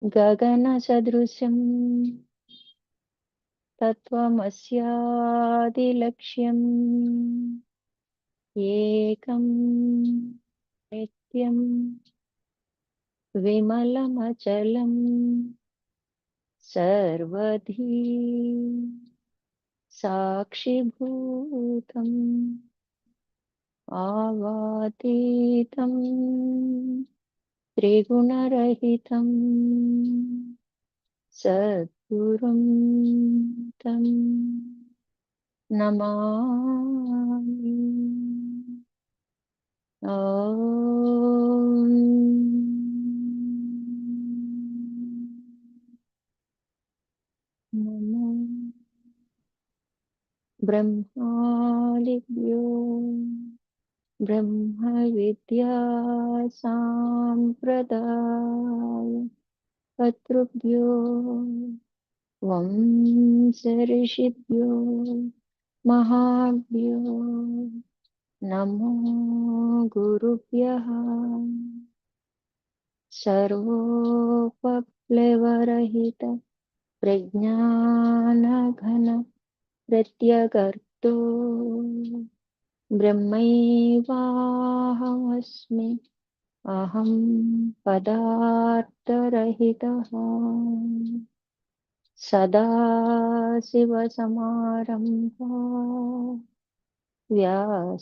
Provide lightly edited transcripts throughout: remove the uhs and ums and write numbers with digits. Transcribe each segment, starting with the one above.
గగనసదృశం తత్వమస్యాదిలక్ష్యం ఏకం నిత్యం విమలమచలం సర్వధీ సాక్షిభూతం ఆవాతీతం త్రిగుణరహితం సద్గురుం తం నమామి. ఓం నమో బ్రహ్మాదిభ్యో బ్రహ్మ విద్యా సాంప్రదాయ కర్తృభ్యో వంశ ఋషిభ్యో మహాభ్యో నమో గురుభ్యః. సర్వోపప్లవరహిత ప్రజ్ఞానఘన ప్రత్యగర్తో బ్రహ్మైవాహమస్మి. అహం పదార్థరహితః. సదాశివసమారంభా వ్యాసశంకరమధ్యమాం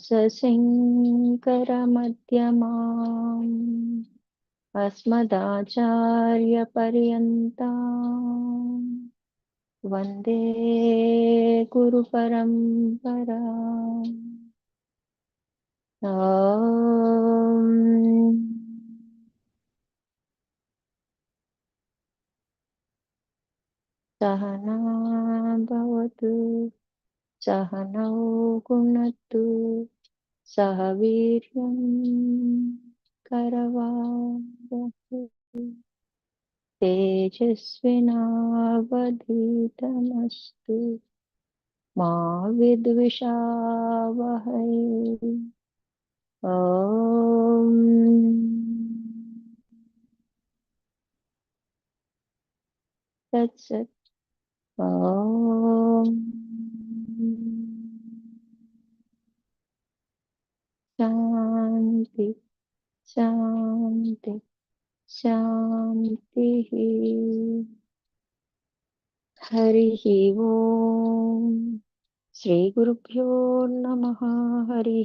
అస్మదాచార్యపర్యంతాం వందే గురుపరంపరాం. సహనా భవతు సహనౌ గుణత్తు సహ వీర్యం కరవావహై తేజస్వినావధీతమస్తు మా విద్విషావహై. ఓం తత్సత్. ఓం శాంతి శాంతి శాంతి. హరి ఓం. శ్రీ గురుభ్యో నమః. హరి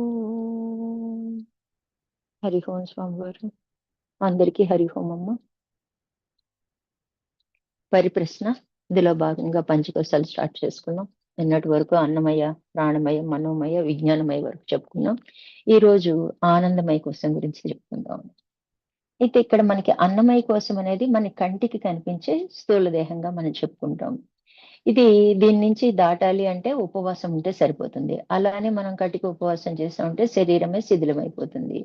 ఓం. హరి ఓం స్వామి వారు. అందరికీ హరి ఓం అమ్మ. పరిప్రశ్న ఇందులో భాగంగా పంచకోశాలు స్టార్ట్ చేసుకున్నాం. నిన్నటి వరకు అన్నమయ, ప్రాణమయ, మనోమయ, విజ్ఞానమయ వరకు చెప్పుకున్నాం. ఈ రోజు ఆనందమయ కోశం గురించి చెప్పుకుందాం. అయితే ఇక్కడ మనకి అన్నమయ కోశం అనేది మన కంటికి కనిపించే స్థూల దేహంగా మనం చెప్పుకుంటాం. దీని నుంచి దాటాలి అంటే ఉపవాసం ఉంటే సరిపోతుంది. అలానే మనం కటిక ఉపవాసం చేస్తూ ఉంటే శరీరమే శిథిలమైపోతుంది.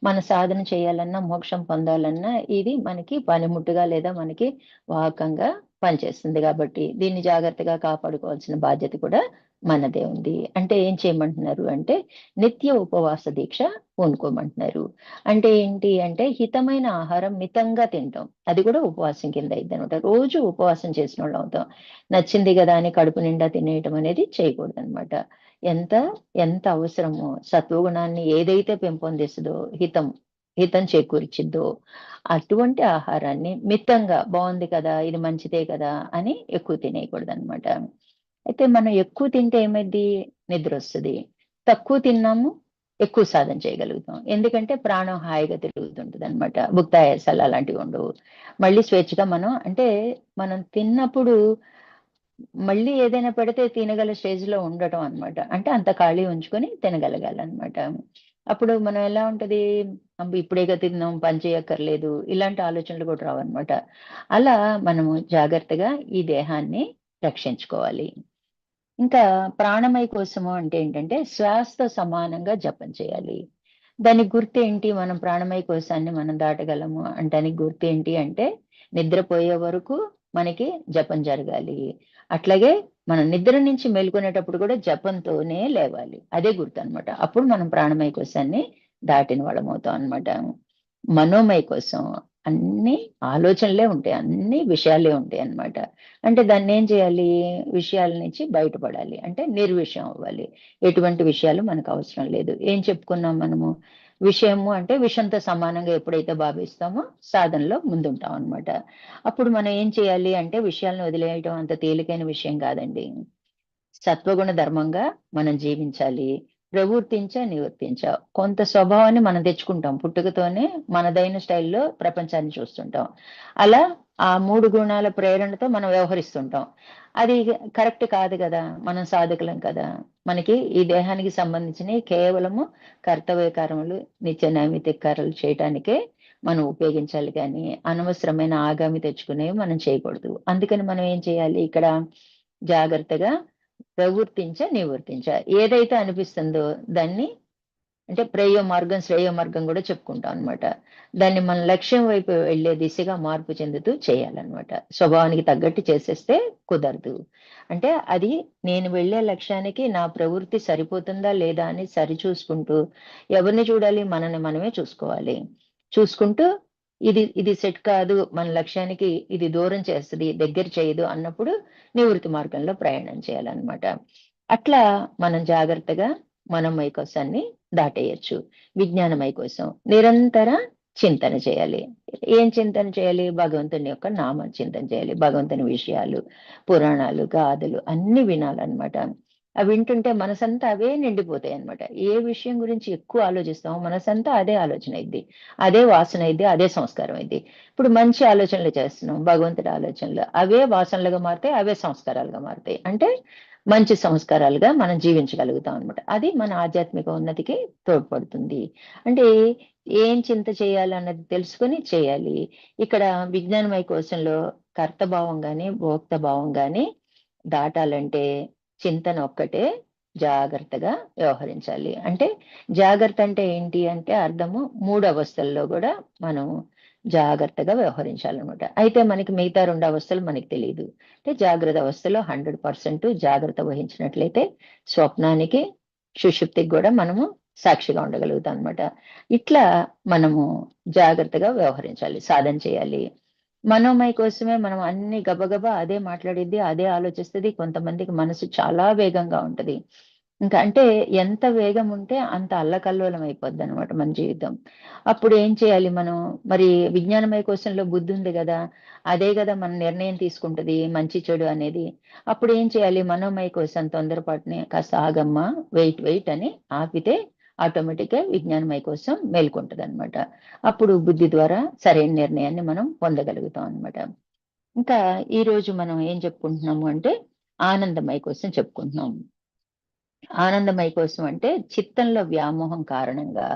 మన సాధన చేయాలన్నా, మోక్షం పొందాలన్నా ఇది మనకి పనిముట్టుగా లేదా మనకి వాహకంగా పనిచేస్తుంది. కాబట్టి దీన్ని జాగ్రత్తగా కాపాడుకోవాల్సిన బాధ్యత కూడా మనదే ఉంది. అంటే ఏం చేయమంటున్నారు అంటే నిత్య ఉపవాస దీక్ష పూనుకోమంటున్నారు. అంటే ఏంటి అంటే హితమైన ఆహారం మితంగా తింటాం. అది కూడా ఉపవాసం కింద అయింది అనమాట. రోజు ఉపవాసం చేసిన వాళ్ళు అవుతాం. నచ్చింది కదా అని కడుపు నిండా తినేయటం అనేది చేయకూడదు అనమాట. ఎంత ఎంత అవసరమో సత్వగుణాన్ని ఏదైతే పెంపొందిస్తుందో, హితం చేకూర్చిద్దో అటువంటి ఆహారాన్ని మితంగా, బాగుంది కదా, ఇది మంచిదే కదా అని ఎక్కువ తినేయకూడదు అనమాట. అయితే మనం ఎక్కువ తింటే ఏమైంది? నిద్ర వస్తుంది. తక్కువ తిన్నాము, ఎక్కువ సాధన చేయగలుగుతాం. ఎందుకంటే ప్రాణం హాయిగా తిరుగుతుంటుంది అనమాట. భుక్తాయాసాలు అలాంటివి ఉండవు. మళ్ళీ స్వేచ్ఛగా మనం తిన్నప్పుడు మళ్ళీ ఏదైనా పెడితే తినగల స్టేజ్ లో ఉండటం అనమాట. అంటే అంత ఖాళీ ఉంచుకొని తినగలగాలన్నమాట. అప్పుడు మనం ఎలా ఉంటది, ఇప్పుడేగా తిన్నాం, పని చేయక్కర్లేదు, ఇలాంటి ఆలోచనలు కూడా రావన్నమాట. అలా మనము జాగ్రత్తగా ఈ దేహాన్ని రక్షించుకోవాలి. ఇంకా ప్రాణమయ కోసము అంటే ఏంటంటే శ్వాసతో సమానంగా జపం చేయాలి. దానికి గుర్తు ఏంటి? మనం ప్రాణమయ కోశాన్ని మనం దాటగలము అంటానికి గుర్తు ఏంటి అంటే నిద్రపోయే వరకు మనకి జపం జరగాలి. అట్లాగే మనం నిద్ర నుంచి మేల్కొనేటప్పుడు కూడా జపంతోనే లేవాలి. అదే గుర్తు అనమాట. అప్పుడు మనం ప్రాణమయ కోశాన్ని దాటిన వాళ్ళం అవుతాం అనమాట. మనోమయ కోసం అన్ని ఆలోచనలే ఉంటాయి, అన్ని విషయాలే ఉంటాయి అన్నమాట. అంటే దాన్ని ఏం చేయాలి? విషయాల నుంచి బయటపడాలి, అంటే నిర్విషయం అవ్వాలి. ఎటువంటి విషయాలు మనకు అవసరం లేదు. ఏం చెప్పుకున్నాం మనము? విషయము అంటే విషంతో సమానంగా ఎప్పుడైతే భావిస్తామో సాధనలో ముందుంటాం అన్నమాట. అప్పుడు మనం ఏం చేయాలి అంటే విషయాలను వదిలేయడం అంత తేలికైన విషయం కాదండి. సత్వగుణ ధర్మంగా మనం జీవించాలి. నివర్తించా. కొంత స్వభావాన్ని మనం తెచ్చుకుంటాం. పుట్టుకతోనే మనదైన స్టైల్‌లో ప్రపంచాన్ని చూస్తుంటాం. అలా ఆ 3 గుణాల ప్రేరణతో మనం వ్యవహరిస్తుంటాం. అది కరెక్ట్ కాదు గదా! మనం సాధకులం కదా! మనకి ఈ దేహానికి సంబంధించినయి కేవలము కర్తవ్య కర్మలు, నిత్య నైమిత్తిక కర్మలు చేయటానికే మనం ఉపయోగించాలి గానీ, అనవసరమైన ఆగామి తెచ్చుకునేవి మనం చేయకూడదు. అందుకని మనం ఏం చేయాలి ఇక్కడ? జాగ్రత్తగా నివర్తించా. ఏదైతే అనిపిస్తుందో దాన్ని, అంటే ప్రేయో మార్గం, శ్రేయో మార్గం గూడా చెప్పుకుంటాం అనమాట. దాన్ని మన లక్ష్యం వైపు వెళ్ళే దిశగా మార్పు చెందుతూ చేయాలనమాట. స్వభావానికి తగ్గట్టు చేసేస్తే కుదరదు. అంటే అది నేను వెళ్ళే లక్ష్యానికి నా ప్రవృత్తి సరిపోతుందా లేదా అని సరిచూసుకుంటూ, ఎవరిని చూడాలి? మనల్ని మనమే చూసుకోవాలి. చూసుకుంటూ ఇది సెట్ కాదు, మన లక్ష్యానికి ఇది దూరం చేస్తది, దగ్గర చేయదు అన్నప్పుడు నివృత్తి మార్గంలో ప్రయాణం చేయాలనమాట. అట్లా మనం జాగ్రత్తగా మనోమయ కోశాన్ని దాటేయొచ్చు. విజ్ఞానమయ కోసం నిరంతర చింతన చేయాలి. ఏం చింతన చేయాలి? భగవంతుని యొక్క నామ చింతన చేయాలి. భగవంతుని విషయాలు, పురాణాలు, గాథలు అన్నీ వినాలన్నమాట. అవి వింటుంటే మనసంతా అవే నిండిపోతాయన్నమాట. ఏ విషయం గురించి ఎక్కువ ఆలోచిస్తామో మనసంతా అదే ఆలోచన అయిద్ది. అదే వాసన అయిద్ది. అదే సంస్కారం అయిద్ది. ఇప్పుడు మంచి ఆలోచనలు చేస్తున్నాం, భగవంతుడి ఆలోచనలు. అవే వాసనలుగా మారతాయి. అవే సంస్కారాలుగా మారతాయి. అంటే మంచి సంస్కారాలుగా మనం జీవించగలుగుతాం అనమాట. అది మన ఆధ్యాత్మిక ఉన్నతికి తోడ్పడుతుంది. అంటే ఏం చింత చేయాలన్నది తెలుసుకొని చేయాలి. ఇక్కడ విజ్ఞానమయ కోశంలో కర్తభావం గాని, భోక్త భావం గాని దాటాలంటే చింతన ఒక్కటే జాగ్రత్తగా వ్యవహరించాలి. అంటే జాగ్రత్త అంటే ఏంటి అంటే అర్థము 3 అవస్థల్లో గూడా మనం జాగ్రత్తగా వ్యవహరించాలనమాట. అయితే మనకి మిగతా 2 అవస్థలు మనకి తెలీదు. అంటే జాగ్రత్త అవస్థలో 100% జాగ్రత్త వహించినట్లయితే స్వప్నానికి, సుషుప్తికి గూడా మనము సాక్షిగా ఉండగలుగుతాం అనమాట. ఇట్లా మనము జాగ్రత్తగా వ్యవహరించాలి. సాధన చేయాలి. మనోమయ కోసమే మనం అన్ని గబగబా అదే మాట్లాడిద్ది, అదే ఆలోచిస్తది. కొంతమందికి మనసు చాలా వేగంగా ఉంటది. ఇంకా అంటే ఎంత వేగం ఉంటే అంత అల్లకల్లోలం అయిపోద్దనమాట మన జీవితం. అప్పుడు ఏం చేయాలి మనం? మరి విజ్ఞానమయ కోశంలో బుద్ధి ఉంది గదా! అదే గదా మన నిర్ణయం తీసుకుంటది, మంచి చెడు అనేది. అప్పుడు ఏం చేయాలి? మనోమయ కోశం తొందరపాటుని కాస్త ఆగమ్మా, వెయిట్ అని ఆపితే ఆటోమేటిక్‌గా విజ్ఞానమయ కోశం మేల్కొంటదనమాట. అప్పుడు బుద్ధి ద్వారా సరైన నిర్ణయాన్ని మనం పొందగలుగుతాం అనమాట. ఇంకా ఈరోజు మనం ఏం చెప్పుకుంటున్నాము అంటే ఆనందమయ కోశం చెప్పుకుంటున్నాం. ఆనందమయ కోశం అంటే చిత్తంలో వ్యామోహం కారణంగా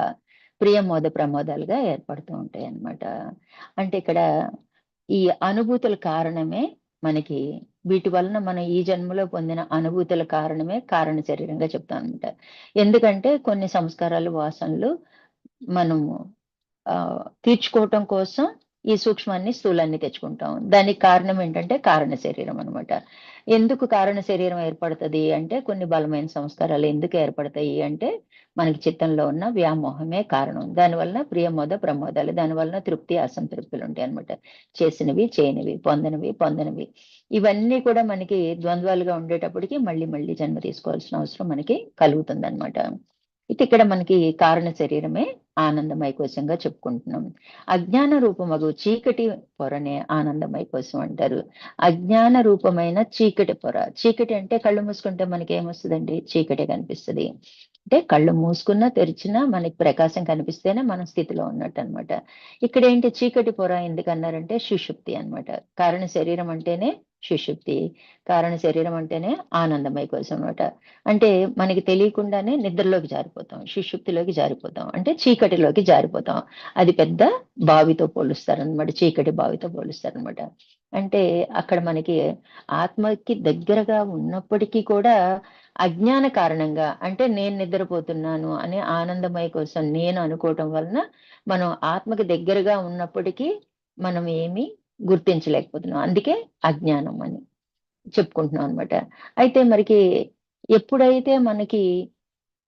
ప్రియమోద ప్రమోదాలుగా ఏర్పడుతూ ఉంటాయన్నమాట. అంటే ఇక్కడ ఈ అనుభూతుల కారణమే మనకి, వీటి వలన మనం ఈ జన్మలో పొందిన అనుభూతుల కారణమే కారణ శరీరంగా చెప్తామన్నమాట. ఎందుకంటే కొన్ని సంస్కారాలు, వాసనలు మనము తీర్చుకోవటం కోసం ఈ సూక్ష్మాన్ని, స్థూలాన్ని తెచ్చుకుంటాం. దానికి కారణం ఏంటంటే కారణ శరీరం అనమాట. ఎందుకు కారణ శరీరం ఏర్పడతది అంటే కొన్ని బలమైన సంస్కారాలు ఎందుకు ఏర్పడతాయి అంటే మనకి చిత్తంలో ఉన్న వ్యామోహమే కారణం. దానివలన ప్రియమోద ప్రమోదాలు, దానివలన తృప్తి, అసంతృప్తులు ఉంటాయన్నమాట. చేసినవి, చేయనివి, పొందనివి ఇవన్నీ కూడా మనకి ద్వంద్వాలుగా ఉండేటప్పటికి మళ్ళీ మళ్ళీ జన్మ తీసుకోవాల్సిన అవసరం మనకి కలుగుతుందన్నమాట. అయితే ఇక్కడ మనకి కారణ శరీరమే ఆనందమయ కోశంగా చెప్పుకుంటున్నాం. అజ్ఞాన రూపమగు చీకటి పొరనే ఆనందమయ కోశం అంటారు. అజ్ఞాన రూపమైన చీకటి పొర. చీకటి అంటే కళ్ళు మూసుకుంటే మనకేమొస్తదండి? చీకటే కనిపిస్తది. అంటే కళ్ళు మూసుకున్నా, తెరిచినా మనకి ప్రకాశం కనిపిస్తేనే మనం స్థితిలో ఉన్నట్టనమాట. ఇక్కడేంటి చీకటి పొర ఎందుకన్నారంటే సుషుప్తి అన్నమాట. కారణ శరీరం అంటేనే సుషుప్తి. కారణ శరీరం అంటేనే ఆనందమయ కోశం అన్నమాట. అంటే మనకి తెలియకుండానే నిద్రలోకి జారిపోతాం. సుషుప్తిలోకి జారిపోతాం. అంటే చీకటిలోకి జారిపోతాం. అది పెద్ద బావితో పోలుస్తారనమాట. చీకటి బావితో పోలుస్తారనమాట. అంటే అక్కడ మనకి ఆత్మకి దగ్గరగా ఉన్నప్పటికీ కూడా అజ్ఞాన కారణంగా, అంటే నేను నిద్రపోతున్నాను అనే ఆనందమయ కోసం నేను అనుకోవటం వలన మనం ఆత్మకి దగ్గరగా ఉన్నప్పటికీ మనం ఏమీ గుర్తించలేకపోతున్నాం. అందుకే అజ్ఞానం అని చెప్పుకుంటున్నాం అనమాట. అయితే మరికి ఎప్పుడైతే మనకి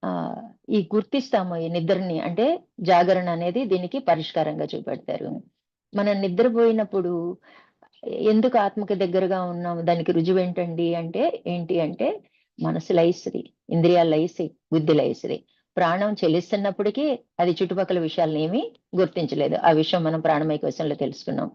ఆహ్, ఈ గుర్తిస్తామో ఈ నిద్రని, అంటే జాగరణ అనేది దీనికి పరిష్కారంగా చూపెడతారు. మనం నిద్రపోయినప్పుడు ఎందుకు ఆత్మకి దగ్గరగా ఉన్నాము? దానికి రుజువు ఏంటి అంటే మనసు లయిస్తది, ఇంద్రియాలు లయిస్తాయి, బుద్ధి లయిస్తది. ప్రాణం చెలిస్తున్నప్పటికీ అది చుట్టుపక్కల విషయాలను ఏమీ గుర్తించలేదు. ఆ విషయం మనం ప్రాణమయ కోశంలో తెలుసుకున్నాం.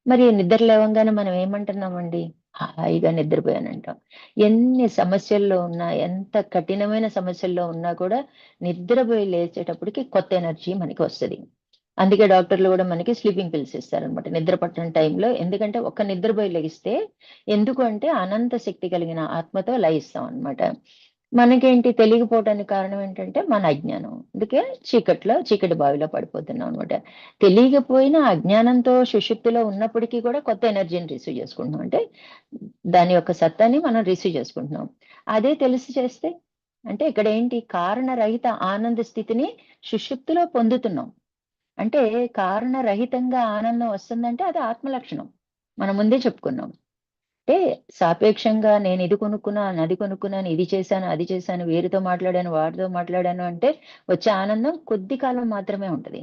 మరి నిద్ర లేవంగానే మనం ఏమంటున్నామండి? హాయిగా నిద్రపోయానంటాం. ఎన్ని సమస్యల్లో ఉన్నా, ఎంత కఠినమైన సమస్యల్లో ఉన్నా కూడా నిద్రపోయి లేచేటప్పటికి కొత్త ఎనర్జీ మనకి వస్తది. అందుకే డాక్టర్లు గూడా మనకి స్లీపింగ్ పిల్స్ ఇస్తారనమాట. నిద్ర పట్టని టైంలో. ఎందుకంటే ఒక్క నిద్రపోయి లెగిస్తే ఎందుకు అంటే అనంత శక్తి కలిగిన ఆత్మతో లయిస్తాం అనమాట. మనకేంటి తెలియకపోవటానికి కారణం ఏంటంటే మన అజ్ఞానం. అందుకే చీకటి బావిలో పడిపోతున్నాం అనమాట. తెలియకపోయినా అజ్ఞానంతో సుషుప్తిలో ఉన్నప్పటికీ కూడా కొత్త ఎనర్జీని రిసీవ్ చేసుకుంటున్నాం. అంటే దాని యొక్క సత్తాని మనం రిసీవ్ చేసుకుంటున్నాం. అదే తెలిసి చేస్తే అంటే ఇక్కడేంటి కారణరహిత ఆనంద స్థితిని సుషుప్తిలో పొందుతున్నాం. అంటే కారణరహితంగా ఆనందం వస్తుందంటే అది ఆత్మ లక్షణం. మనం ముందే చెప్పుకున్నాం. అంటే సాపేక్షంగా నేను ఇది కొనుక్కున్నాను, అది కొనుక్కున్నాను, ఇది చేశాను, అది చేశాను, వీరితో మాట్లాడాను, వారితో మాట్లాడాను అంటే వచ్చే ఆనందం కొద్ది కాలం మాత్రమే ఉంటది.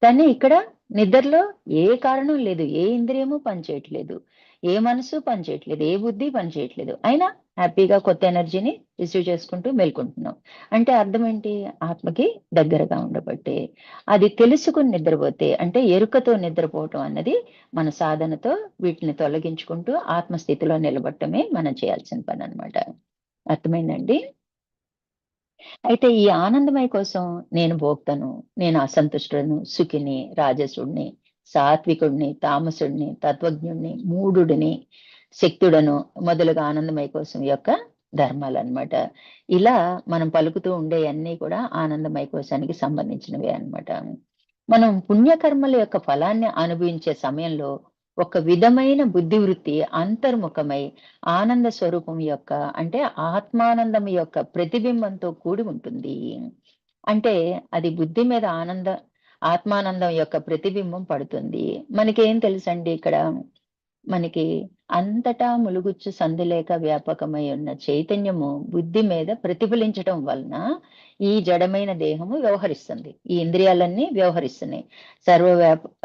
కానీ ఇక్కడ నిద్రలో ఏ కారణం లేదు. ఏ ఇంద్రియము పనిచేయట్లేదు. ఏ మనసు పనిచేయట్లేదు. ఏ బుద్ధి పనిచేయట్లేదు. అయినా హ్యాపీగా కొత్త ఎనర్జీని రిసీవ్ చేసుకుంటూ మేల్కొంటున్నాం. అంటే అర్థం ఏంటి? ఆత్మకి దగ్గరగా ఉండబట్టే. అది తెలుసుకొని నిద్రపోతే అంటే ఎరుకతో నిద్రపోవటం అన్నది మన సాధనతో వీటిని తొలగించుకుంటూ ఆత్మస్థితిలో నిలబడటమే మనం చేయాల్సిన పననమాట. అర్థమైందండి? అయితే ఈ ఆనందమయ కోసం నేను భోక్తను, నేను అసంతుష్టుడను, సుఖిని, రాజసుడిని, సాత్వికుడిని, తామసుడిని, తత్వజ్ఞుడిని, మూఢుడిని, శక్తుడను మొదలుగా ఆనందమయ కోసం యొక్క ధర్మాలన్నమాట. ఇలా మనం పలుకుతూ ఉండేయన్నీ కూడా ఆనందమయ కోశానికి సంబంధించినవే అన్నమాట. మనం పుణ్యకర్మల యొక్క ఫలాన్ని అనుభవించే సమయంలో ఒక విధమైన బుద్ధివృత్తి అంతర్ముఖమై ఆనంద స్వరూపం యొక్క అంటే ఆత్మానందం యొక్క ప్రతిబింబంతో కూడి ఉంటుంది. అంటే అది బుద్ధి మీద ఆత్మానందం యొక్క ప్రతిబింబం పడుతుంది. మనకేం తెలుసండి ఇక్కడ? మనకి అంతటా ములుగుచ్చు సందులేక వ్యాపకమై ఉన్న చైతన్యము బుద్ధి మీద ప్రతిఫలించటం వలన ఈ జడమైన దేహము వ్యవహరిస్తుంది. ఈ ఇంద్రియాలన్నీ వ్యవహరిస్తున్నాయి. సర్వ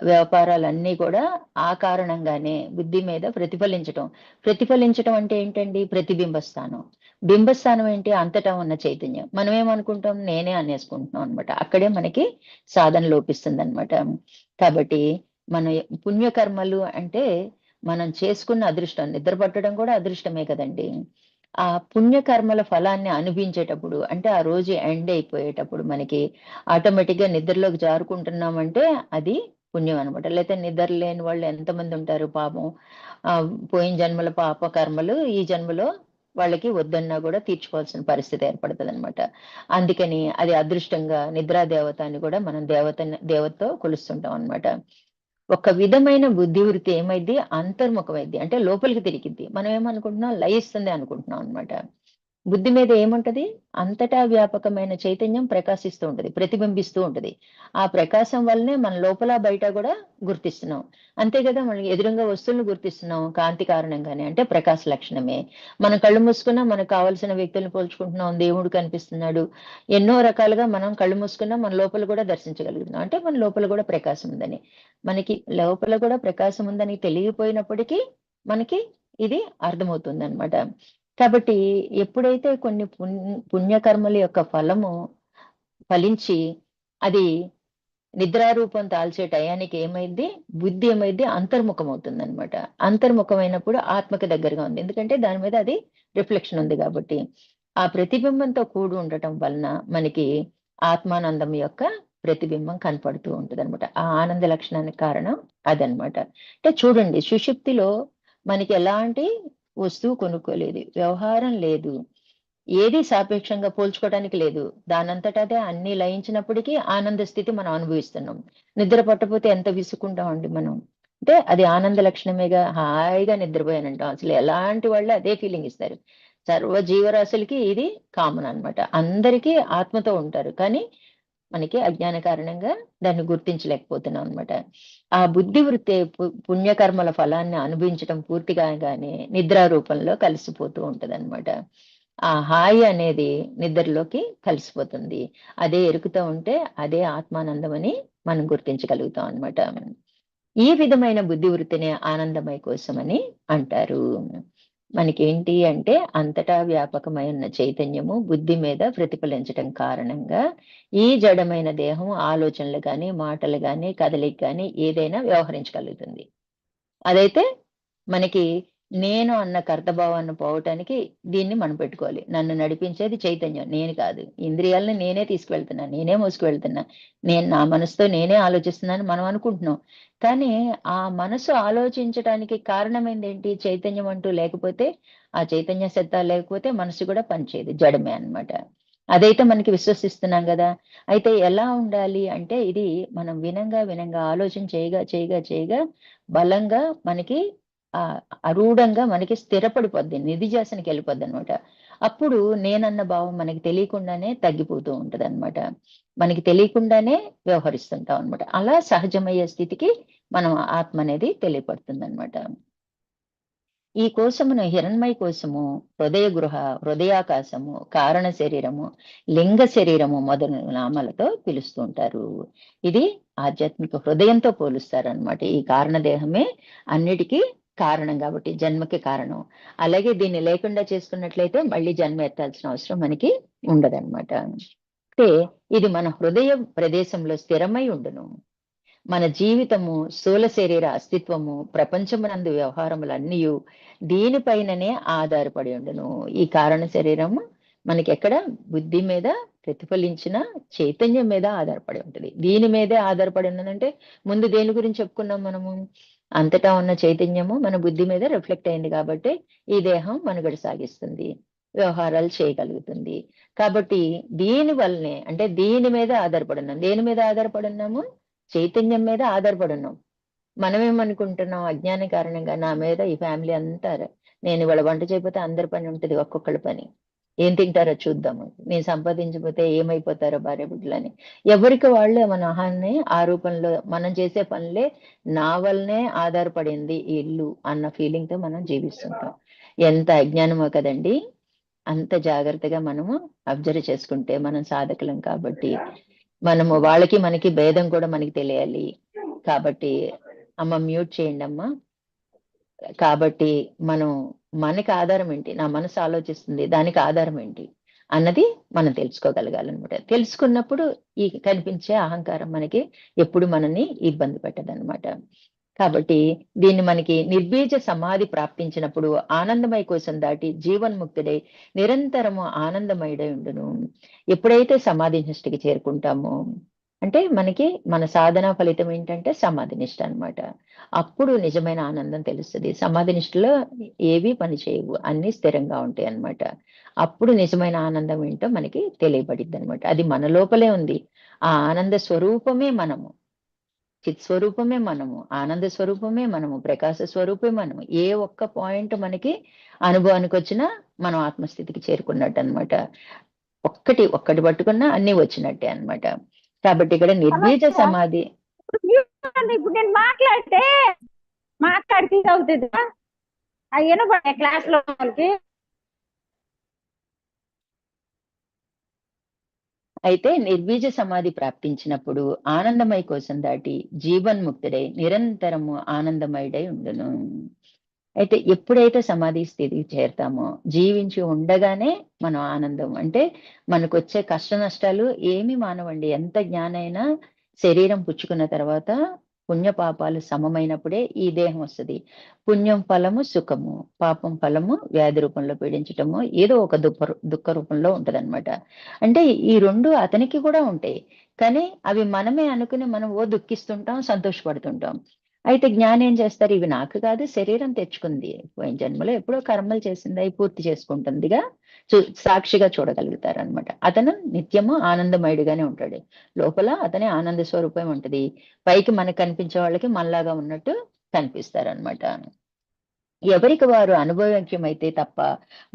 వ్యాపారాలన్నీ కూడా ఆ కారణంగానే బుద్ధి మీద ప్రతిఫలించటం అంటే ఏంటండి? ప్రతిబింబ స్థానం. బింబస్థానం ఏంటి? అంతటా ఉన్న చైతన్యం. మనం ఏమనుకుంటాం? నేనే అనేసుకుంటున్నాం అనమాట. అక్కడే మనకి సాధన లోపిస్తుందన్నమాట. కాబట్టి మన పుణ్యకర్మలు అంటే మనం చేసుకున్న అదృష్టం. నిద్ర పట్టడం కూడా అదృష్టమే కదండీ! ఆ పుణ్యకర్మల ఫలాన్ని అనుభవించేటప్పుడు అంటే ఆ రోజు ఎండ్ అయిపోయేటప్పుడు మనకి ఆటోమేటిక్‌గా నిద్రలోకి జారుకుంటున్నామంటే అది పుణ్యం అనమాట. లేతే నిద్ర లేని వాళ్ళు ఎంతమంది ఉంటారు పాపం. పోయిన జన్మల పాప కర్మలు ఈ జన్మలో వాళ్ళకి వద్దన్నా గూడా తీర్చుకోవాల్సిన పరిస్థితి ఏర్పడతదనమాట. అందుకని అది అదృష్టంగా నిద్రా దేవత అని కూడా మనం దేవతతో కొలుస్తుంటాం అనమాట. ఒక విధమైన బుద్ధివృత్తి ఏమైద్ది? అంతర్ముఖమైద్ది. అంటే లోపలికి తిరిగిద్ది. మనం ఏమనుకుంటున్నాం? లయిస్తుంది అనుకుంటున్నాం అన్నమాట. బుద్ధి మీద ఏముంటది? అంతటా వ్యాపకమైన చైతన్యం ప్రకాశిస్తూ ఉంటది. ప్రతిబింబిస్తూ ఉంటది. ఆ ప్రకాశం వల్లనే మన లోపల, బయట గూడా గుర్తిస్తున్నాం. అంతే గదా! మనం ఎదురుంగా వస్తువులను గుర్తిస్తున్నాం కాంతి కారణంగానే. అంటే ప్రకాశ లక్షణమే. మనం కళ్ళు మూసుకున్నా మనకు కావాల్సిన వ్యక్తులను పోల్చుకుంటున్నాం. దేవుడు కనిపిస్తున్నాడు. ఎన్నో రకాలుగా మనం కళ్ళు మూసుకున్నా మన లోపల గూడా దర్శించగలుగుతున్నాం. అంటే మన లోపల గూడా ప్రకాశం ఉందని. మనకి లోపల గూడా ప్రకాశం ఉందని తెలియపోయినప్పటికీ మనకి ఇది అర్థమవుతుందన్నమాట. కాబట్టి ఎప్పుడైతే కొన్ని పుణ్యకర్మల యొక్క ఫలము ఫలించి అది నిద్రారూపం దాల్చే టయానికి ఏమైద్ది? బుద్ధి ఏమైద్ది? అంతర్ముఖమవుతుందన్నమాట. అంతర్ముఖమైనప్పుడు ఆత్మకి దగ్గరగా ఉంది. ఎందుకంటే దాని మీద అది రిఫ్లెక్షన్ ఉంది గాబట్టి. ఆ ప్రతిబింబంతో కూడి ఉండటం వలన మనకి ఆత్మానందం యొక్క ప్రతిబింబం కనపడుతూ ఉంటదన్నమాట. ఆ ఆనంద లక్షణానికి కారణం అదనమాట. అంటే చూడండి సుషుప్తిలో మనకి ఎలాంటి వస్తువు కొనుక్కోలేదు. వ్యవహారం లేదు. ఏది సాపేక్షంగా పోల్చుకోవడానికి లేదు. దానంతట అదే అన్నీ లయించినప్పటికీ ఆనంద స్థితి మనం అనుభవిస్తున్నాం. నిద్ర పట్టకపోతే ఎంత విసుక్కుంటామండి మనం. అంటే అది ఆనంద లక్షణమేగా. హాయిగా నిద్రపోయానంటాం. అసలు ఎలాంటి వాళ్ళు అదే ఫీలింగ్ ఇస్తారు. సర్వ జీవరాశులకి ఇది కామన్ అన్నమాట. అందరికీ ఆత్మతో ఉంటారు. కానీ మనకి అజ్ఞాన కారణంగా దాన్ని గుర్తించలేకపోతున్నాం అన్నమాట. ఆ బుద్ధి వృత్తే పుణ్యకర్మల ఫలాన్ని అనుభవించటం పూర్తిగా గాని నిద్రా రూపంలో కలిసిపోతూ ఉంటదన్నమాట. ఆ హాయి అనేది నిద్రలోకి కలిసిపోతుంది. అదే ఎరుకుతో ఉంటే అదే ఆత్మానందం అని మనం గుర్తించగలుగుతాం అన్నమాట. ఈ విధమైన బుద్ధి వృత్తిని ఆనందమయ కోశమని అంటారు. మనకేంటి అంటే అంతటా వ్యాపకమై ఉన్న చైతన్యము బుద్ధి మీద ప్రతిఫలించటం కారణంగా ఈ జడమైన దేహం ఆలోచనలు గాని, మాటలు గాని, కదలిక గాని ఏదైనా వ్యవహరించగలుగుతుంది. అదైతే మనకి నేను అన్న కర్తభావాన్ని పోవటానికి దీన్ని మనం పెట్టుకోవాలి. నన్ను నడిపించేది చైతన్యం, నేను కాదు. ఇంద్రియాలను నేనే తీసుకువెళ్తున్నా, నేనే మోసుకువెళ్తున్నా. నేను నా మనసుతో నేనే ఆలోచిస్తున్నానని మనం అనుకుంటున్నాం. కానీ ఆ మనసు ఆలోచించటానికి కారణమైందేంటి? చైతన్యం అంటూ లేకపోతే, ఆ చైతన్య సత్తా లేకపోతే మనసు కూడా పనిచేయదు. జడమే అన్నమాట. అదైతే మనకి విశ్వసిస్తున్నాం గదా! అయితే ఎలా ఉండాలి అంటే ఇది మనం వినంగా, వినంగా ఆలోచన చేయగా బలంగా మనకి అరూఢంగా మనకి స్థిరపడిపోద్ది. నిధిధ్యాసనకెళ్ళిపోద్దనమాట. అప్పుడు నేనన్న భావం మనకి తెలియకుండానే తగ్గిపోతూ ఉంటదనమాట. మనకి తెలియకుండానే వ్యవహరిస్తుంటాం అనమాట. అలా సహజమయ్యే స్థితికి మనం ఆత్మ అనేది తెలియపడుతుందనమాట. ఈ కోశమును హిరణ్మయ కోశము, హృదయ గృహ, హృదయాకాశము, కారణ శరీరము, లింగ శరీరము మొదలైన నామాలతో పిలుస్తూ ఉంటారు. ఇది ఆధ్యాత్మిక హృదయంతో పోలుస్తారనమాట. ఈ కారణ దేహమే అన్నిటికీ కారణం కాబట్టి జన్మకి కారణం. అలాగే దీన్ని లేకుండా చేసుకున్నట్లయితే మళ్ళీ జన్మ ఎత్తాల్సిన అవసరం మనకి ఉండదన్నమాట. అంటే ఇది మన హృదయ ప్రదేశంలో స్థిరమై ఉండును. మన జీవితము, స్థూల శరీర అస్తిత్వము, ప్రపంచమునందు వ్యవహారములన్నీయు దీనిపైననే ఆధారపడి ఉండును. ఈ కారణ శరీరము మనకెక్కడ బుద్ధి మీద ప్రతిఫలించిన చైతన్యం మీద ఆధారపడి ఉంటది. దీని మీదే ఆధారపడి ఉన్నదంటే ముందు దేని గురించి చెప్పుకున్నాం మనము? అంతటా ఉన్న చైతన్యము మన బుద్ధి మీద రిఫ్లెక్ట్ అయింది కాబట్టి ఈ దేహం మనుగడ సాగిస్తుంది. వ్యవహారాలు చేయగలుగుతుంది. కాబట్టి దీని వల్లనే అంటే దీని మీద ఆధారపడి ఉన్నాం. దేని మీద ఆధారపడి ఉన్నాము? చైతన్యం మీద ఆధారపడి ఉన్నాం. మనమేమనుకుంటున్నాం అజ్ఞానం కారణంగా నా మీద ఈ ఫ్యామిలీ అంతా నేను ఇవాళ వంట చేయకపోతే అందరి పని ఉంటది ఒక్కొక్కళ్ళ పని. ఏం తింటారో చూద్దాము. నేను సంపాదించకపోతే ఏమైపోతారో భార్య బిడ్డలని. ఎవరికి వాళ్ళే మన అహాన్ని ఆ రూపంలో మనం చేసే పనులే నా వల్లనే ఆధారపడింది ఈ ఇల్లు అన్న ఫీలింగ్ తో మనం జీవిస్తుంటాం. ఎంత అజ్ఞానమో కదండి! అంత జాగ్రత్తగా మనము అబ్జర్వ్ చేసుకుంటే మనం సాధకులం కాబట్టి మనము వాళ్ళకి మనకి భేదం కూడా మనకి తెలియాలి. కాబట్టి అమ్మ మ్యూట్ చేయండి అమ్మా. కాబట్టి మనం మనకి ఆధారం ఏంటి? నా మనసు ఆలోచిస్తుంది. దానికి ఆధారం ఏంటి? అన్నది మనం తెలుసుకోగలగాలన్నమాట. తెలుసుకున్నప్పుడు ఈ కనిపించే అహంకారం మనకి ఎప్పుడు మనల్ని ఇబ్బంది పెట్టదన్నమాట. కాబట్టి దీన్ని మనకి నిర్బీజ సమాధి ప్రాప్తించినప్పుడు ఆనందమయ కోసం దాటి జీవన్ముక్తుడై నిరంతరము ఆనందమయుడై ఉండును. ఎప్పుడైతే సమాధి నిష్ఠకి చేరుకుంటామో అంటే మనకి మన సాధన ఫలితం ఏంటంటే సమాధి నిష్ఠ అన్నమాట. అప్పుడు నిజమైన ఆనందం తెలుస్తది. సమాధి నిష్ఠలో ఏవి పని చేయవు. అన్నీ స్థిరంగా ఉంటాయి అన్నమాట. అప్పుడు నిజమైన ఆనందం ఏంటో మనకి తెలియబడిద్దనమాట. అది మన లోపలే ఉంది. ఆ ఆనంద స్వరూపమే మనము. చిత్ స్వరూపమే మనము. ఆనంద స్వరూపమే మనము. ప్రకాశ స్వరూపమే మనము. ఏ ఒక్క పాయింట్ మనకి అనుభవానికొచ్చినా మనం ఆత్మస్థితికి చేరుకున్నట్టన్నమాట. ఒక్కటి పట్టుకున్నా అన్నీ వచ్చినట్టే అన్నమాట. కాబట్టి ఇక్కడ నిర్బీజ సమాధి ఇప్పుడు నేను మాట్లాడితే ఇది అవుతుంది క్లాస్ లో వాళ్ళకి. అయితే నిర్బీజ సమాధి ప్రాప్తించినప్పుడు ఆనందమయ కోసం దాటి జీవన్ముక్తుడై నిరంతరము ఆనందమయుడై ఉండును. అయితే ఎప్పుడైతే సమాధి స్థితికి చేరతామో జీవించి ఉండగానే మనం ఆనందం అంటే మనకొచ్చే కష్ట నష్టాలు ఏమి మానవండి. ఎంత జ్ఞానైనా శరీరం పుచ్చుకున్న తర్వాత పుణ్య పాపాలు సమమైనప్పుడే ఈ దేహం వస్తది. పుణ్యం ఫలము సుఖము, పాపం ఫలము వ్యాధి రూపంలో పీడించటము, ఏదో ఒక దుఃఖ రూపంలో ఉంటదన్నమాట. అంటే ఈ 2 అతనికి కూడా ఉంటాయి. కానీ అవి మనమే అనుకుని మనం దుఃఖిస్తుంటాం, సంతోషపడుతుంటాం. అయితే జ్ఞాని ఏం చేస్తారు? ఇవి నాకు కాదు శరీరం తెచ్చుకుంది. పోయిన జన్మలో ఎప్పుడో కర్మలు చేసింది అయి పూర్తి చేసుకుంటుందిగా సాక్షిగా చూడగలుగుతారనమాట. అతను నిత్యము ఆనందమయుడిగానే ఉంటాడు. లోపల అతని ఆనంద స్వరూపం ఉంటది. పైకి మనకు కనిపించే వాళ్ళకి మనలాగా ఉన్నట్టు కనిపిస్తారనమాట. ఎవరికి వారు అనుభవజ్ఞమైతే తప్ప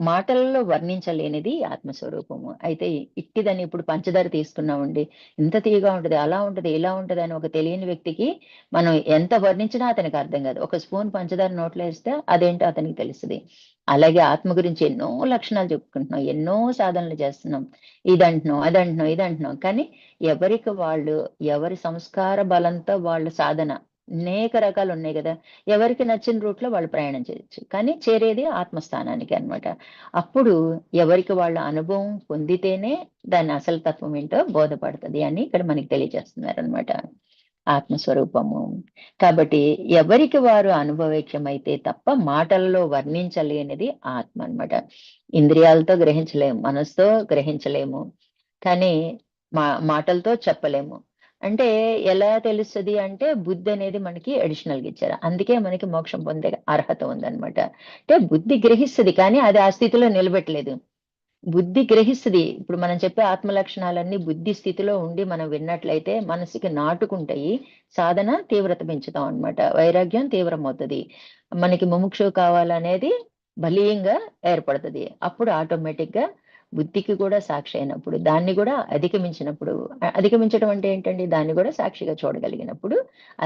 మాటలలో వర్ణించలేనిది ఆత్మస్వరూపము. అయితే ఇట్టిదని ఇప్పుడు పంచదార తీసుకున్నామండి. ఇంత తీయగా ఉంటది, అలా ఉంటది, ఇలా ఉంటది అని ఒక తెలియని వ్యక్తికి మనం ఎంత వర్ణించినా అతనికి అర్థం కాదు. ఒక స్పూన్ పంచదార నోట్లో వేస్తే అదేంటో అతనికి తెలుస్తది. అలాగే ఆత్మ గురించి ఎన్నో లక్షణాలు చెప్పుకుంటున్నాం, ఎన్నో సాధనలు చేస్తున్నాం. ఇదంటున్నాం. కానీ ఎవరికి వాళ్ళు ఎవరి సంస్కార బలంతో వాళ్ళ సాధన అనేక రకాలు ఉన్నాయి కదా. ఎవరికి నచ్చిన రూట్ లో వాళ్ళు ప్రయాణం చేయొచ్చు, కానీ చేరేది ఆత్మస్థానానికి అన్నమాట. అప్పుడు ఎవరికి వాళ్ళ అనుభవం పొందితేనే దాని అసలు తత్వం ఏంటో బోధపడుతుంది అని ఇక్కడ మనకి తెలియజేస్తున్నారు అనమాట. ఆత్మస్వరూపము కాబట్టి ఎవరికి వారు అనుభవైక్యమైతే తప్ప మాటలలో వర్ణించలేనిది ఆత్మ అన్నమాట. ఇంద్రియాలతో గ్రహించలేము, మనసుతో గ్రహించలేము, కానీ మాటలతో చెప్పలేము. అంటే ఎలా తెలుస్తుంది అంటే బుద్ధి అనేది మనకి అడిషనల్ గా ఇచ్చారు, అందుకే మనకి మోక్షం పొందే అర్హత ఉందన్నమాట. అంటే బుద్ధి గ్రహిస్తుంది, కానీ అది ఆ స్థితిలో నిలబెట్టలేదు. బుద్ధి గ్రహిస్తుంది. ఇప్పుడు మనం చెప్పే ఆత్మ లక్షణాలన్నీ బుద్ధి స్థితిలో ఉండి మనం విన్నట్లయితే మనసుకి నాటుకుంటాయి, సాధన తీవ్రత పెంచుతాం అన్నమాట, వైరాగ్యం తీవ్రమవుతుంది, మనకి ముముక్షు కావాలనేది బలీయంగా ఏర్పడుతుంది. అప్పుడు ఆటోమేటిక్ గా బుద్ధికి కూడా సాక్షి అయినప్పుడు, దాన్ని కూడా అధిగమించినప్పుడు, అధిగమించడం అంటే ఏంటండి, దాన్ని కూడా సాక్షిగా చూడగలిగినప్పుడు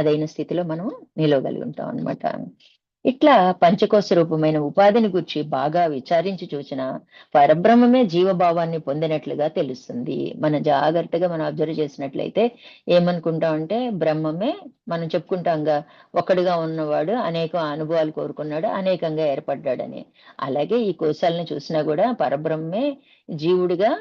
అదైన స్థితిలో మనం నిలవగలిగి ఉంటాం అన్నమాట. ఇట్లా పంచకోశ రూపమైన ఉపాధిని గురించి బాగా విచారించి చూసిన పరబ్రహ్మమే జీవభావాన్ని పొందినట్లుగా తెలుస్తుంది. మనం జాగ్రత్తగా మనం అబ్జర్వ్ చేసినట్లయితే ఏమనుకుంటాం అంటే బ్రహ్మమే, మనం చెప్పుకుంటాంగా ఒక్కడిగా ఉన్నవాడు అనేక అనుభవాలు కోరుకున్నాడు, అనేకంగా ఏర్పడ్డాడని. అలాగే ఈ కోశాలను చూసినా కూడా పరబ్రహ్మే జీవుడిగా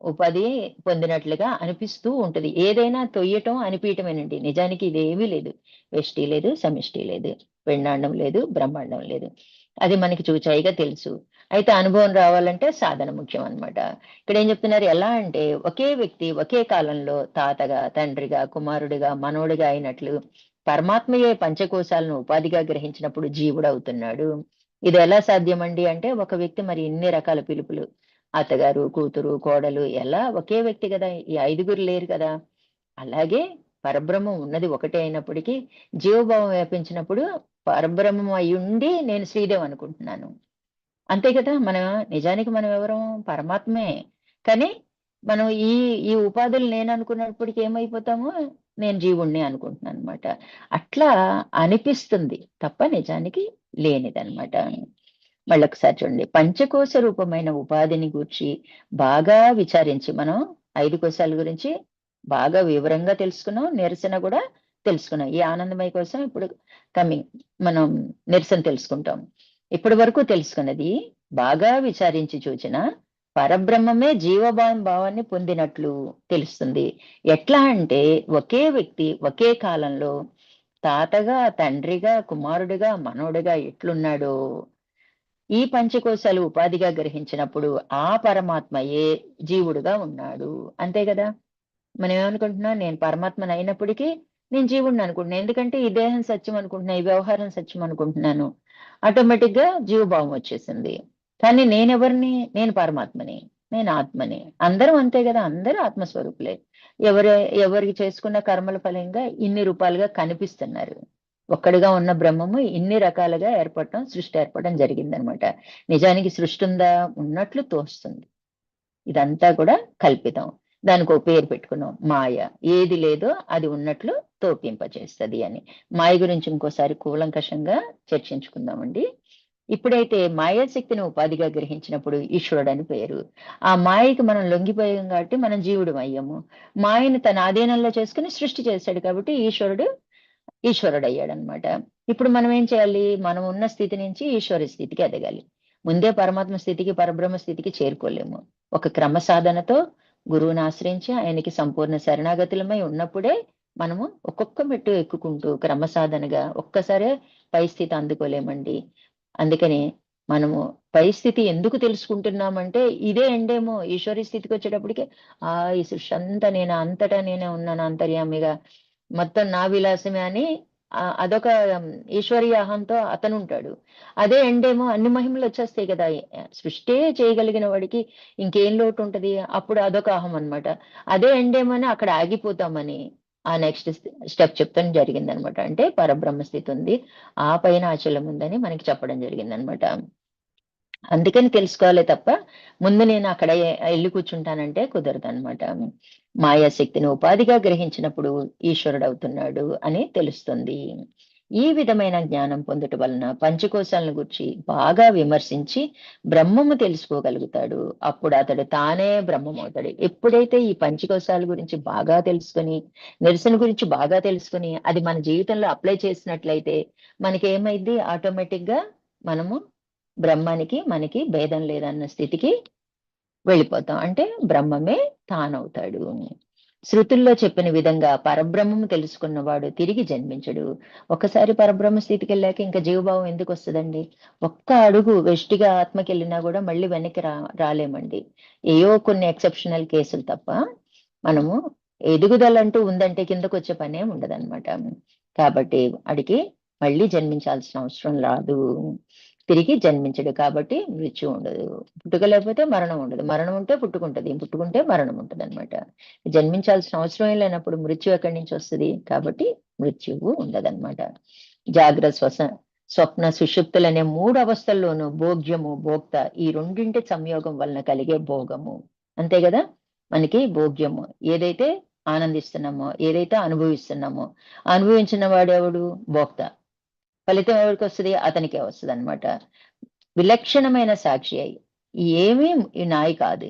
ఉపాధి పొందినట్లుగా అనిపిస్తూ ఉంటది. ఏదైనా తొయ్యటం అనిపించటమేనండి, నిజానికి ఇదేమీ లేదు. వెష్టి లేదు, సమిష్టి లేదు, పిండాండం లేదు, బ్రహ్మాండం లేదు. అది మనకి చూచాయిగా తెలుసు. అయితే అనుభవం రావాలంటే సాధన ముఖ్యం అన్నమాట. ఇక్కడ ఏం చెప్తున్నారు, ఎలా అంటే ఒకే వ్యక్తి ఒకే కాలంలో తాతగా, తండ్రిగా, కుమారుడిగా, మనవడిగా అయినట్లు పరమాత్మయే పంచకోశాలను ఉపాధిగా గ్రహించినప్పుడు జీవుడు అవుతున్నాడు. ఇది ఎలా సాధ్యమండి అంటే ఒక వ్యక్తి మరి ఇన్ని రకాల పిలుపులు, అత్తగారు, కూతురు, కోడలు, ఎలా ఒకే వ్యక్తి కదా, ఈ ఐదుగురు లేరు కదా. అలాగే పరబ్రహ్మం ఉన్నది ఒకటే అయినప్పటికీ జీవభావం వ్యాపించినప్పుడు పరబ్రహ్మం అయి ఉండి నేను శ్రీదేవ్ అనుకుంటున్నాను, అంతే కదా. నిజానికి మనం ఎవరం, పరమాత్మే. కానీ మనం ఈ ఈ ఉపాధులు నేను అనుకున్నప్పటికీ ఏమైపోతాము, నేను జీవుణ్ణి అనుకుంటున్నాను అనమాట. అట్లా అనిపిస్తుంది తప్ప నిజానికి లేనిదన్నమాట. మళ్ళొకసారి చూడండి, పంచకోశ రూపమైన ఉపాధిని గూర్చి బాగా విచారించి మనం 5 కోశాల గురించి బాగా వివరంగా తెలుసుకున్నాం, నిరసన కూడా తెలుసుకున్నాం. ఈ ఆనందమయ కోసం ఇప్పుడు కమింగ్ మనం నిరసన తెలుసుకుంటాం. ఇప్పటి వరకు తెలుసుకున్నది బాగా విచారించి చూచిన పరబ్రహ్మమే భావాన్ని పొందినట్లు తెలుస్తుంది. ఎట్లా అంటే ఒకే వ్యక్తి ఒకే కాలంలో తాతగా, తండ్రిగా, కుమారుడిగా, మనవడిగా ఎట్లున్నాడో ఈ పంచకోశాలు ఉపాధిగా గ్రహించినప్పుడు ఆ పరమాత్మయే జీవుడుగా ఉన్నాడు, అంతే కదా. మనం ఏమనుకుంటున్నాం, నేను పరమాత్మని అయినప్పటికీ నేను జీవుడిని అనుకుంటున్నాను, ఎందుకంటే ఈ దేహం సత్యం అనుకుంటున్నా, ఈ వ్యవహారం సత్యం అనుకుంటున్నాను, ఆటోమేటిక్ గా జీవభావం వచ్చేసింది. కానీ నేనెవరిని, నేను పరమాత్మని, నేను ఆత్మని. అందరం అంతే కదా, అందరూ ఆత్మస్వరూపులే. ఎవరికి చేసుకున్న కర్మల ఫలంగా ఇన్ని రూపాలుగా కనిపిస్తున్నారు. ఒక్కడిగా ఉన్న బ్రహ్మము ఇన్ని రకాలుగా ఏర్పడటం, సృష్టి ఏర్పడడం జరిగిందనమాట. నిజానికి సృష్టి ఉందా, ఉన్నట్లు తోస్తుంది, ఇదంతా కూడా కల్పితం. దానికి ఒక పేరు పెట్టుకున్నాం, మాయ. ఏది లేదో అది ఉన్నట్లు తోపింపచేస్తుంది అని. మాయ గురించి ఇంకోసారి కూలంకషంగా చర్చించుకుందామండి. ఇప్పుడైతే మాయాశక్తిని ఉపాధిగా గ్రహించినప్పుడు ఈశ్వరుడు అని పేరు. ఆ మాయకి మనం లొంగిపోయాం కాబట్టి మనం జీవుడు అయ్యాము. మాయని తన ఆధీనంలో చేసుకుని సృష్టి చేశాడు కాబట్టి ఈశ్వరుడు అయ్యాడనమాట. ఇప్పుడు మనం ఏం చేయాలి, మనం ఉన్న స్థితి నుంచి ఈశ్వర స్థితికి ఎదగాలి. ముందే పరమాత్మ స్థితికి, పరబ్రహ్మ స్థితికి చేరుకోలేము. ఒక క్రమ సాధనతో గురువుని ఆశ్రయించి ఆయనకి సంపూర్ణ శరణాగతులమై ఉన్నప్పుడే మనము ఒక్కొక్క మెట్టు ఎక్కుకుంటూ క్రమ సాధనగా ఒక్కసారే పై స్థితి అందుకోలేమండి. అందుకని మనము పరిస్థితి ఎందుకు తెలుసుకుంటున్నామంటే ఇదే ఎండేమో. ఈశ్వరీ స్థితికి వచ్చేటప్పటికి ఈ సృష్టి అంతా నేను, అంతటా నేనే ఉన్నాను అంతర్యామిగా, మొత్తం నా విలాసమే అని అదొక ఈశ్వరీయ అహంతో అతను ఉంటాడు. అదే ఎండేమో అన్ని మహిమలు వచ్చేస్తాయి కదా, సృష్టి చేయగలిగిన వాడికి ఇంకేం లోటు ఉంటది, అప్పుడు అదొక అహం అన్నమాట. అదే ఎండేమోని అక్కడ ఆగిపోతామని ఆ నెక్స్ట్ స్టెప్ చెప్తాను జరిగిందనమాట. అంటే పరబ్రహ్మ స్థితి ఉంది, ఆ పైన అచలం ఉందని మనకి చెప్పడం జరిగిందనమాట. అందుకని తెలుసుకోవాలి తప్ప ముందు నేను అక్కడ వెళ్ళి కూర్చుంటానంటే కుదరదు అనమాట. మాయాశక్తిని ఉపాధిగా గ్రహించినప్పుడు ఈశ్వరుడు అవుతున్నాడు అని తెలుస్తుంది. ఈ విధమైన జ్ఞానం పొందుట వలన పంచకోశాలను గురించి బాగా విమర్శించి బ్రహ్మము తెలుసుకోగలుగుతాడు. అప్పుడు అతడు తానే బ్రహ్మమవుతాడు. ఎప్పుడైతే ఈ పంచకోశాల గురించి బాగా తెలుసుకొని, నిరసన గురించి బాగా తెలుసుకొని అది మన జీవితంలో అప్లై చేసినట్లయితే మనకేమైంది, ఆటోమేటిక్ గా మనము బ్రహ్మానికి మనకి భేదం లేదన్న స్థితికి వెళ్ళిపోతాం. అంటే బ్రహ్మమే తానవుతాడు. శృతుల్లో చెప్పిన విధంగా పరబ్రహ్మము తెలుసుకున్నవాడు తిరిగి జన్మించడు. ఒక్కసారి పరబ్రహ్మ స్థితికి వెళ్ళాక ఇంకా జీవభావం ఎందుకు వస్తుందండి? ఒక్క అడుగు వెష్టిగా ఆత్మకి వెళ్ళినా కూడా మళ్ళీ వెనక్కి రాలేమండి. ఏయో కొన్ని ఎక్సెప్షనల్ కేసులు తప్ప మనము ఎదుగుదల అంటూ ఉందంటే కిందకు వచ్చే పనే ఉండదన్నమాట. కాబట్టి అడిగి మళ్ళీ జన్మించాల్సిన అవసరం రాదు. తిరిగి జన్మించడు కాబట్టి మృత్యు ఉండదు. పుట్టుక లేకపోతే మరణం ఉండదు. మరణం ఉంటే పుట్టుకుంటది, పుట్టుకుంటే మరణం ఉంటది అనమాట. జన్మించాల్సిన అవసరం లేనప్పుడు మృత్యు ఎక్కడి నుంచి వస్తుంది? కాబట్టి మృత్యువు ఉండదన్నమాట. జాగ్రత్త, స్వప్న, సుషుప్తులనే 3 అవస్థల్లోనూ భోగ్యము, భోక్త ఈ రెండింటి సంయోగం వలన కలిగే భోగము. అంతే కదా, మనకి భోగ్యము ఏదైతే ఆనందిస్తున్నామో, ఏదైతే అనుభవిస్తున్నామో, అనుభవించిన వాడెవడు? భోక్త. ఫలితం ఎవరికి వస్తుంది? అతనికే వస్తుంది అనమాట. విలక్షణమైన సాక్షి అయి ఏమీ ఈ నాయి కాదు.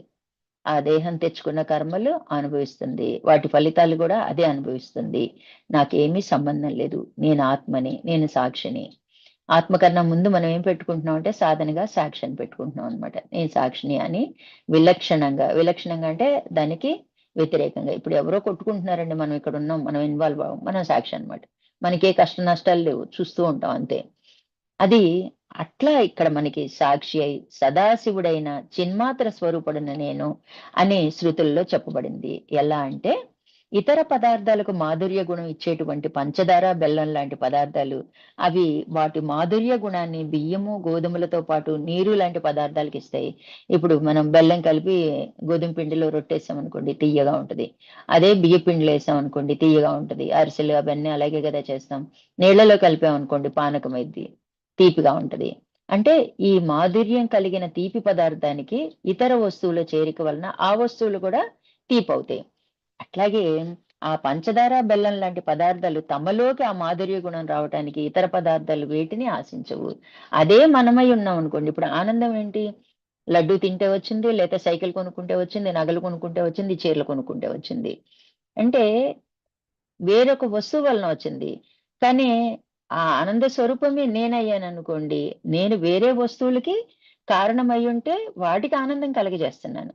ఆ దేహం తెచ్చుకున్న కర్మలు అనుభవిస్తుంది, వాటి ఫలితాలు కూడా అదే అనుభవిస్తుంది. నాకేమీ సంబంధం లేదు, నేను ఆత్మని, నేను సాక్షిని. ఆత్మ కన్నా ముందు మనం ఏం పెట్టుకుంటున్నాం అంటే సాధనగా సాక్షిని పెట్టుకుంటున్నాం అనమాట. నేను సాక్షిని అని విలక్షణంగా అంటే దానికి వ్యతిరేకంగా. ఇప్పుడు ఎవరో కొట్టుకుంటున్నారండి, మనం ఇక్కడ ఉన్నాం, మనం ఇన్వాల్వ్ అవ్వం, మనం సాక్షి అనమాట. మనకి ఏ కష్ట నష్టాలు లేవు, చూస్తూ ఉంటాం అంతే. అది అట్లా ఇక్కడ మనకి సాక్షి అయి సదాశివుడైన చిన్మాత్ర స్వరూపుడైన నేను అనే శృతుల్లో చెప్పబడింది. ఎలా అంటే ఇతర పదార్థాలకు మాధుర్య గుణం ఇచ్చేటువంటి పంచదార, బెల్లం లాంటి పదార్థాలు అవి వాటి మాధుర్య గుణాన్ని బియ్యము, గోధుమలతో పాటు నీరు లాంటి పదార్థాలకు ఇస్తాయి. ఇప్పుడు మనం బెల్లం కలిపి గోధుమ పిండిలో రొట్టేసాం అనుకోండి, తీయగా ఉంటది. అదే బియ్య పిండిలో వేసాం అనుకోండి, తీయగా ఉంటది. అరిసెలు అవన్నీ అలాగే కదా చేస్తాం. నీళ్లలో కలిపాం అనుకోండి, పానకం అయింది, తీపిగా ఉంటది. అంటే ఈ మాధుర్యం కలిగిన తీపి పదార్థానికి ఇతర వస్తువుల చేరిక వలన ఆ వస్తువులు కూడా తీపి అవుతాయి. అట్లాగే ఆ పంచదార, బెల్లం లాంటి పదార్థాలు తమలోకి ఆ మాధుర్య గుణం రావడానికి ఇతర పదార్థాలు వేటిని ఆశించవు. అదే మనమై ఉన్నాం అనుకోండి. ఇప్పుడు ఆనందం ఏంటి? లడ్డు తింటే వచ్చింది, లేకపోతే సైకిల్ కొనుక్కుంటే వచ్చింది, నగలు కొనుక్కుంటే వచ్చింది, చీరలు కొనుక్కుంటే వచ్చింది. అంటే వేరొక వస్తువు వలన వచ్చింది. కానీ ఆ ఆనంద స్వరూపమే నేనయ్యాను అనుకోండి, నేను వేరే వస్తువులకి కారణమై ఉంటే వాటికి ఆనందం కలగజేస్తున్నాను.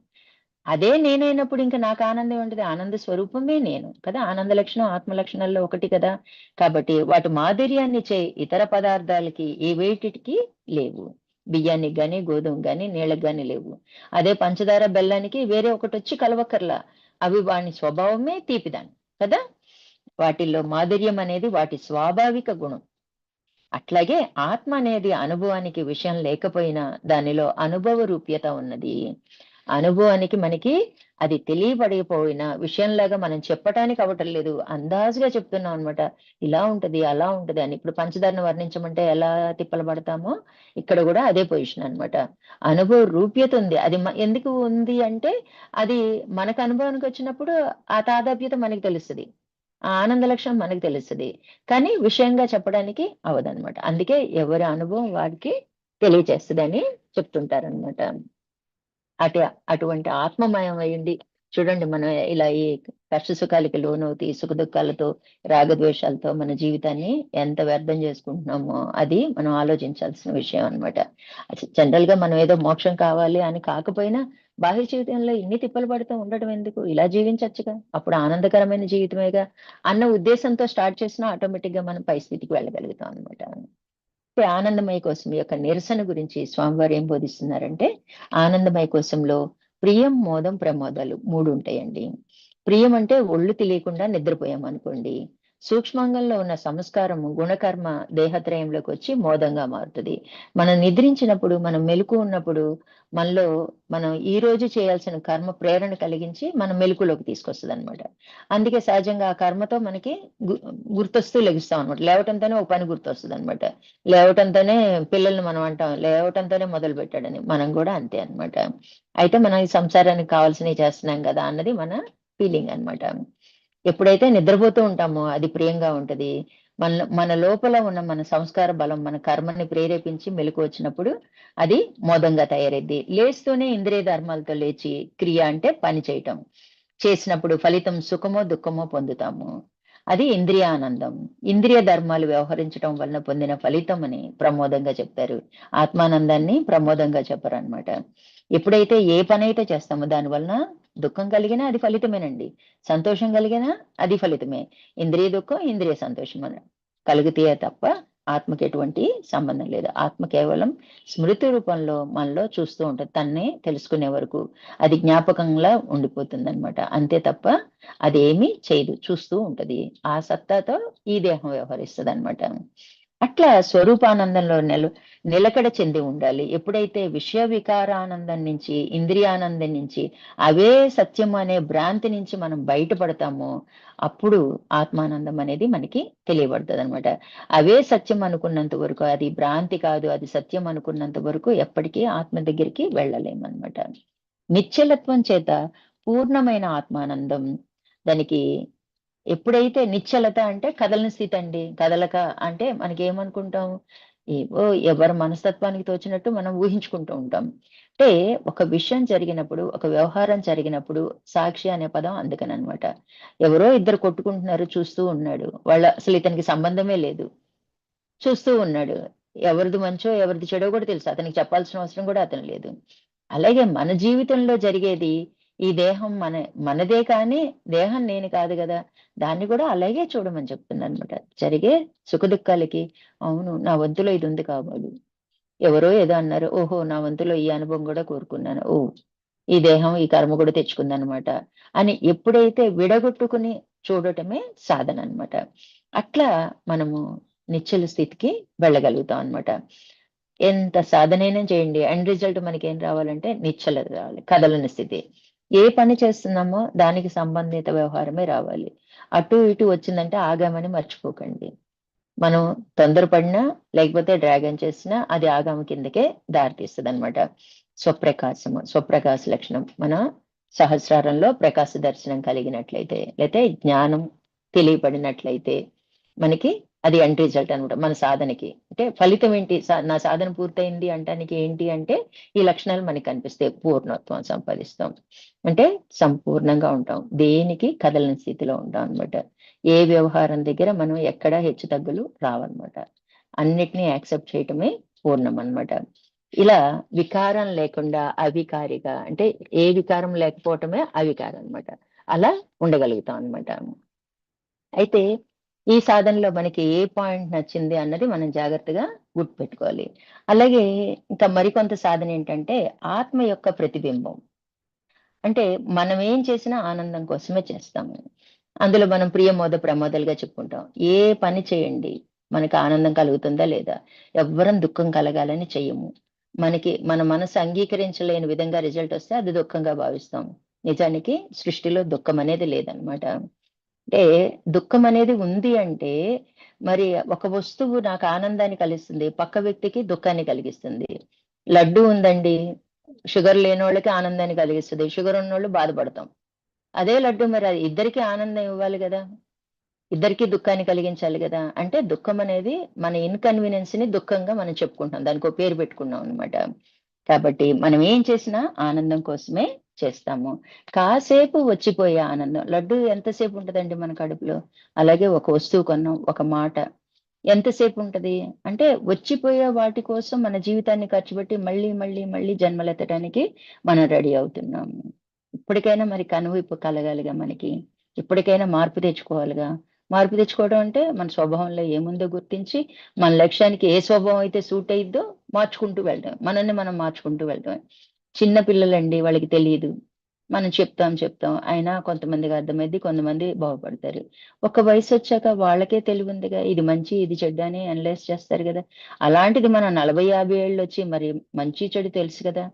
అదే నేనైనప్పుడు ఇంకా నాకు ఆనందం ఉంటుంది. ఆనంద స్వరూపమే నేను కదా. ఆనంద లక్షణం ఆత్మ లక్షణాల్లో ఒకటి కదా. కాబట్టి వాటి మాధుర్యాన్ని ఇతర పదార్థాలకి ఏ వేటికి లేవు. బియ్యానికి గాని, గోధుమ గాని, నీళ్ళకి గాని లేవు. అదే పంచదార, బెల్లానికి వేరే ఒకటి వచ్చి కలవక్కర్లా. అవి వాని స్వభావమే తీపిదాన్ని కదా. వాటిల్లో మాధుర్యం అనేది వాటి స్వాభావిక గుణం. అట్లాగే ఆత్మ అనేది అనుభవానికి విషయం లేకపోయినా దానిలో అనుభవ రూప్యత ఉన్నది. అనుభవానికి మనకి అది తెలియబడిపోయిన విషయంలాగా మనం చెప్పటానికి అవటం లేదు, అందాజుగా చెప్తున్నాం అనమాట. ఇలా ఉంటది, అలా ఉంటది అని. ఇప్పుడు పంచదారను వర్ణించమంటే ఎలా తిప్పలు పడతామో ఇక్కడ కూడా అదే పొజిషన్ అన్నమాట. అనుభవ రూప్యత ఉంది. అది ఎందుకు ఉంది అంటే అది మనకు అనుభవానికి వచ్చినప్పుడు ఆ తాదాప్యత మనకి తెలుస్తుంది, ఆ ఆనంద లక్షణం మనకు తెలుస్తుంది. కానీ విషయంగా చెప్పడానికి అవదనమాట. అందుకే ఎవరి అనుభవం వాడికి తెలియచేస్తుందని చెప్తుంటారనమాట. అటువంటి ఆత్మమయం అయ్యింది. చూడండి, మనం ఇలా ఈ కష్ట సుఖాలకి లోనవుతూ సుఖ దుఃఖాలతో, రాగద్వేషాలతో మన జీవితాన్ని ఎంత వ్యర్థం చేసుకుంటున్నామో అది మనం ఆలోచించాల్సిన విషయం అనమాట. జనరల్ గా మనం ఏదో మోక్షం కావాలి అని కాకపోయినా బాహ్య జీవితంలో ఇన్ని తిప్పలు పడుతూ ఉండటం ఎందుకు? ఇలా జీవించచ్చుగా, అప్పుడు ఆనందకరమైన జీవితమేగా అన్న ఉద్దేశంతో స్టార్ట్ చేసినా ఆటోమేటిక్ గా మనం పై స్థితికి వెళ్ళగలుగుతాం అనమాట. ఆనందమయ కోసం యొక్క నిరసన గురించి స్వామివారు ఏం బోధిస్తున్నారంటే, ఆనందమయ కోశంలో ప్రియం, మోదం, ప్రమోదాలు 3 ఉంటాయండి. ప్రియం అంటే ఒళ్ళు తెలియకుండా నిద్రపోయాం అనుకోండి, సూక్ష్మాంగంలో ఉన్న సంస్కారము గుణకర్మ దేహత్రయంలోకి వచ్చి మోదంగా మారుతుంది. మనం నిద్రించినప్పుడు, మనం మెలకు ఉన్నప్పుడు మనలో మనం ఈ రోజు చేయాల్సిన కర్మ ప్రేరణ కలిగించి మనం మెలకులోకి తీసుకొస్తుంది అనమాట. అందుకే సహజంగా ఆ కర్మతో మనకి గుర్తొస్తూ లెగుస్తాం అనమాట. లేవటంతోనే ఒక పని గుర్తొస్తుంది అనమాట. లేవటంతోనే పిల్లల్ని మనం అంటాం, లేవటంతోనే మొదలు పెట్టాడని. మనం కూడా అంతే అన్నమాట. అయితే మనం ఈ సంసారానికి కావాల్సినవి చేస్తున్నాం కదా అన్నది మన ఫీలింగ్ అన్నమాట. ఎప్పుడైతే నిద్రపోతూ ఉంటామో అది ప్రియంగా ఉంటది. మన లోపల ఉన్న మన సంస్కార బలం మన కర్మని ప్రేరేపించి మెలకు వచ్చినప్పుడు అది మోదంగా తయారైద్ది. లేస్తూనే ఇంద్రియ ధర్మాలతో లేచి క్రియ అంటే పని చేయటం చేసినప్పుడు ఫలితం సుఖమో దుఃఖమో పొందుతాము. అది ఇంద్రియానందం. ఇంద్రియ ధర్మాలు వ్యవహరించడం వలన పొందిన ఫలితం అని ప్రమోదంగా చెప్తారు. ఆత్మానందాన్ని ప్రమోదంగా చెప్పరు అనమాట. ఎప్పుడైతే ఏ పని అయితే చేస్తామో దాని వలన దుఃఖం కలిగినా అది ఫలితమేనండి, సంతోషం కలిగినా అది ఫలితమే. ఇంద్రియ దుఃఖం ఇంద్రియ సంతోషం అని కలిగితే తప్ప ఆత్మకి ఎటువంటి సంబంధం లేదు. ఆత్మ కేవలం స్మృతి రూపంలో మనలో చూస్తూ ఉంటుంది, తన్నే తెలుసుకునే వరకు అది జ్ఞాపకంలా ఉండిపోతుంది అనమాట. అంతే తప్ప అదేమీ చేయదు, చూస్తూ ఉంటది. ఆ సత్తాతో ఈ దేహం వ్యవహరిస్తుంది అనమాట. అట్లా స్వరూపానందంలో నిలకడ చెంది ఉండాలి. ఎప్పుడైతే విషయ వికారానందం నుంచి ఇంద్రియానందం నుంచి అవే సత్యం అనే భ్రాంతి నుంచి మనం బయటపడతామో అప్పుడు ఆత్మానందం అనేది మనకి తెలియబడుతుంది అనమాట. అవే సత్యం అనుకున్నంత వరకు అది భ్రాంతి కాదు, అది సత్యం అనుకున్నంత వరకు ఎప్పటికీ ఆత్మ దగ్గరికి వెళ్ళలేమన్నమాట. నిశ్చలత్వం చేత పూర్ణమైన ఆత్మానందం దానికి. ఎప్పుడైతే నిశ్చలత అంటే కదలని స్థితి అండి. కదలక అంటే మనకి ఏమనుకుంటాం, ఏవో ఎవరి మనస్తత్వానికి తోచినట్టు మనం ఊహించుకుంటూ ఉంటాం. అంటే ఒక విషయం జరిగినప్పుడు, ఒక వ్యవహారం జరిగినప్పుడు సాక్షి అనే పదం అందుకనమాట. ఎవరో ఇద్దరు కొట్టుకుంటున్నారు, చూస్తూ ఉన్నాడు. అసలు ఇతనికి సంబంధమే లేదు, చూస్తూ ఉన్నాడు. ఎవరిది మంచో ఎవరిది చెడో కూడా తెలుసు, అతనికి చెప్పాల్సిన అవసరం కూడా అతను లేదు. అలాగే మన జీవితంలో జరిగేది, ఈ దేహం మనదే కానీ దేహం నేను కాదు కదా, దాన్ని కూడా అలాగే చూడమని చెప్తున్నాను అనమాట. జరిగే సుఖ దుఃఖాలకి అవును నా వంతులో ఇది ఉంది కావాలి, ఎవరో ఏదో అన్నారు, ఓహో నా వంతులో ఈ అనుభవం కూడా కోరుకున్నాను, ఓ ఈ దేహం ఈ కర్మ కూడా తెచ్చుకుందనమాట అని ఎప్పుడైతే విడగొట్టుకుని చూడటమే సాధన అనమాట. అట్లా మనము నిశ్చల స్థితికి వెళ్ళగలుగుతాం అనమాట. ఎంత సాధనైనా చేయండి, ఎండ్ రిజల్ట్ మనకి ఏం రావాలంటే నిశ్చలత రావాలి, కదలని స్థితి. ఏ పని చేస్తున్నామో దానికి సంబంధిత వ్యవహారమే రావాలి. అటు ఇటు వచ్చిందంటే ఆగామని మర్చిపోకండి. మనం తొందరపడినా లేకపోతే డ్రాగన్ చేసినా అది ఆగామ కిందకే దారితీస్తుంది అనమాట. స్వప్రకాశము, స్వప్రకాశ లక్షణం. మన సహస్రారంలో ప్రకాశ దర్శనం కలిగినట్లయితే, లేకపోతే జ్ఞానం తెలియబడినట్లయితే మనకి అది ఎండ్ రిజల్ట్ అనమాట మన సాధనకి. అంటే ఫలితం ఏంటి, నా సాధన పూర్తయింది అంటానికి ఏంటి అంటే ఈ లక్షణాలు మనకి కనిపిస్తాయి. పూర్ణత్వం సంపాదిస్తాం అంటే సంపూర్ణంగా ఉంటాం, దేనికి కదలని స్థితిలో ఉంటాం అనమాట. ఏ వ్యవహారం దగ్గర మనం ఎక్కడా హెచ్చు తగ్గులు రావన్నమాట. అన్నిటినీ యాక్సెప్ట్ చేయటమే పూర్ణం అన్నమాట. ఇలా వికారం లేకుండా అవికారిగా, అంటే ఏ వికారం లేకపోవటమే అవికారం అన్నమాట. అలా ఉండగలుగుతాం అన్నమాట. అయితే ఈ సాధనలో మనకి ఏ పాయింట్ నచ్చింది అన్నది మనం జాగ్రత్తగా గుర్తుపెట్టుకోవాలి. అలాగే ఇంకా మరికొంత సాధన ఏంటంటే ఆత్మ యొక్క ప్రతిబింబం. అంటే మనం ఏం చేసినా ఆనందం కోసమే చేస్తాము. అందులో మనం ప్రియమోద ప్రమోదాలుగా చెప్పుకుంటాం. ఏ పని చేయండి మనకి ఆనందం కలుగుతుందా లేదా, ఎవ్వరం దుఃఖం కలగాలని చెయ్యము. మన మనసు అంగీకరించలేని విధంగా రిజల్ట్ వస్తే అది దుఃఖంగా భావిస్తాం. నిజానికి సృష్టిలో దుఃఖం అనేది లేదనమాట. అంటే దుఃఖం అనేది ఉంది అంటే మరి ఒక వస్తువు నాకు ఆనందాన్ని కలిగిస్తుంది, పక్క వ్యక్తికి దుఃఖాన్ని కలిగిస్తుంది. లడ్డు ఉందండి, షుగర్ లేని వాళ్ళకి ఆనందాన్ని కలిగిస్తుంది, షుగర్ ఉన్నోళ్ళు బాధపడతాం. అదే లడ్డు మరి అది ఇద్దరికి ఆనందం ఇవ్వాలి కదా, ఇద్దరికి దుఃఖాన్ని కలిగించాలి కదా. అంటే దుఃఖం అనేది మన ఇన్కన్వీనియన్స్ ని దుఃఖంగా మనం చెప్పుకుంటాం, దానికి ఒక పేరు పెట్టుకున్నాం అనమాట. కాబట్టి మనం ఏం చేసినా ఆనందం కోసమే చేస్తాము. కాసేపు వచ్చిపోయే ఆనందం. లడ్డు ఎంతసేపు ఉంటదండి మన కడుపులో, అలాగే ఒక వస్తువు కొన్నాం, ఒక మాట ఎంతసేపు ఉంటది అంటే వచ్చిపోయే వాటి కోసం మన జీవితాన్ని ఖర్చు పెట్టి మళ్ళీ మళ్ళీ మళ్ళీ జన్మలెత్తడానికి మనం రెడీ అవుతున్నాము. ఇప్పటికైనా మరి కనువిప్పు కలగాలిగా మనకి, ఇప్పటికైనా మార్పు తెచ్చుకోవాలిగా. మార్పు తెచ్చుకోవడం అంటే మన స్వభావంలో ఏముందో గుర్తించి మన లక్ష్యానికి ఏ స్వభావం అయితే సూట్ అయిద్దో మార్చుకుంటూ వెళ్ళడం, మనల్ని మనం మార్చుకుంటూ వెళ్ళడం. చిన్న పిల్లలండి, వాళ్ళకి తెలియదు, మనం చెప్తాం అయినా కొంతమందికి అర్థమైద్ది, కొంతమంది బాగుపడతారు. ఒక వయసు వచ్చాక వాళ్ళకే తెలివి ఉందిగా, ఇది మంచి ఇది చెడ్డ అని అనలైజ్ చేస్తారు కదా. అలాంటిది మనం 40-50 ఏళ్ళు వచ్చి మరి మంచి చెడు తెలుసు కదా.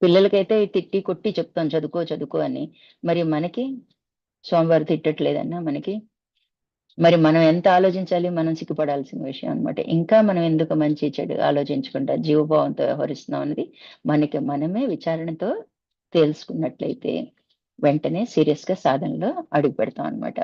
పిల్లలకైతే తిట్టి కొట్టి చెప్తాం చదువుకో చదువుకో అని, మరి మనకి సోమవారం తిట్టట్లేదన్నా మనకి, మరి మనం ఎంత ఆలోచించాలి, మనం సిగ్గుపడాల్సిన విషయం అన్నమాట. ఇంకా మనం ఎందుకు మంచి చెడు ఆలోచించకుండా జీవభావంతో వ్యవహరిస్తున్నాం అనేది మనకి మనమే విచారణతో తెలుసుకున్నట్లయితే వెంటనే సీరియస్ గా సాధనలో అడుగు పెడతాం అన్నమాట.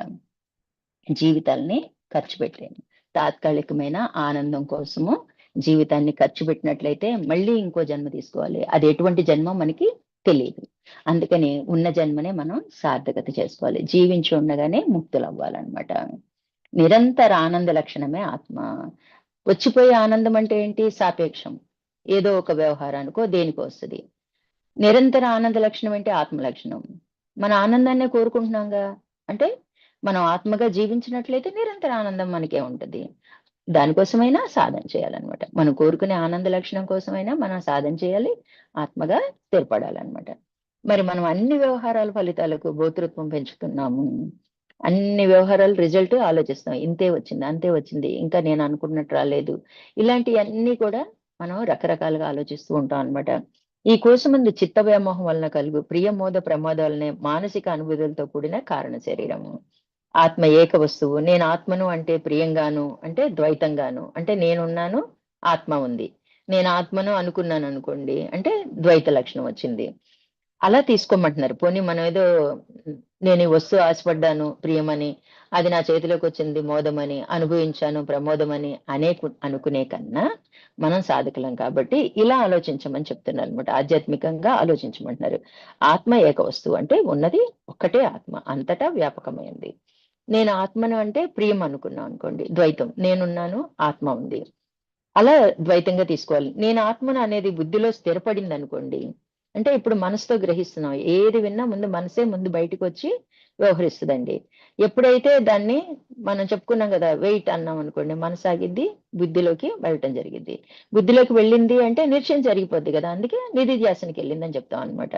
జీవితాల్ని ఖర్చు పెట్టలేము. తాత్కాలికమైన ఆనందం కోసము జీవితాన్ని ఖర్చు పెట్టినట్లయితే మళ్ళీ ఇంకో జన్మ తీసుకోవాలి. అది ఎటువంటి జన్మ మనకి తెలియదు. అందుకని ఉన్న జన్మనే మనం సార్థకత చేసుకోవాలి. జీవించి ఉండగానే ముక్తులు అవ్వాలన్నమాట. నిరంతర ఆనంద లక్షణమే ఆత్మ. వచ్చిపోయే ఆనందం అంటే ఏంటి? సాపేక్షం. ఏదో ఒక వ్యవహారానికో దేనికో వస్తుంది. నిరంతర ఆనంద లక్షణం అంటే ఆత్మ లక్షణం. మన ఆనందాన్నే కోరుకుంటున్నాంగా, అంటే మనం ఆత్మగా జీవించినట్లయితే నిరంతర ఆనందం మనకే ఉంటది. దానికోసమైనా సాధన చేయాలన్నమాట. మనం కోరుకునే ఆనంద లక్షణం కోసమైనా మనం సాధన చేయాలి, ఆత్మగా స్థిరపడాలన్నమాట. మరి మనం అన్ని వ్యవహారాల ఫలితాలకు భోతృత్వం పెంచుతున్నాము. అన్ని వ్యవహారాల రిజల్ట్ ఆలోచిస్తాం. ఇంతే వచ్చింది, అంతే వచ్చింది, ఇంకా నేను అనుకున్నట్టు రాలేదు. ఇలాంటివన్నీ కూడా మనం రకరకాలుగా ఆలోచిస్తూ ఉంటాం అన్నమాట. ఈ కోసమందు చిత్త వ్యామోహం వలన కలుగు ప్రియమోద ప్రమాదాలనే మానసిక అనుభూతులతో కూడిన కారణ శరీరము. ఆత్మ ఏక వస్తువు. నేను ఆత్మను అంటే ప్రియంగాను, అంటే ద్వైతంగాను, అంటే నేనున్నాను, ఆత్మ ఉంది. నేను ఆత్మను అనుకున్నాను అనుకోండి, అంటే ద్వైత లక్షణం వచ్చింది. అలా తీసుకోమంటున్నారు. పోనీ మనం ఏదో నేను ఈ వస్తువు ఆశపడ్డాను ప్రియమని, అది నా చేతిలోకి వచ్చింది మోదమని, అనుభవించాను ప్రమోదమని అనుకునే కన్నా మనం సాధకులం కాబట్టి ఇలా ఆలోచించమని చెప్తున్నారు అనమాట. ఆధ్యాత్మికంగా ఆలోచించమంటున్నారు. ఆత్మ ఏక వస్తువు అంటే ఉన్నది ఒక్కటే ఆత్మ, అంతటా వ్యాపకమైంది. నేను ఆత్మను అంటే ప్రియం అనుకున్నాను అనుకోండి, ద్వైతం. నేనున్నాను, ఆత్మ ఉంది. అలా ద్వైతంగా తీసుకోవాలి. నేను ఆత్మను అనేది బుద్ధిలో స్థిరపడింది అనుకోండి, అంటే ఇప్పుడు మనసుతో గ్రహిస్తున్నాం. ఏది విన్నా ముందు మనసే ముందు బయటకు వచ్చి వ్యవహరిస్తుందండి. ఎప్పుడైతే దాన్ని మనం చెప్పుకున్నాం కదా, వెయిట్ అన్నాం అనుకోండి, మనసు ఆగిద్ది, బుద్ధిలోకి వెళ్ళటం జరిగింది. బుద్ధిలోకి వెళ్ళింది అంటే నిశ్చయం జరిగిపోద్ది కదా, అందుకే నిధిధ్యాసనకి వెళ్ళిందని చెప్తాం అనమాట.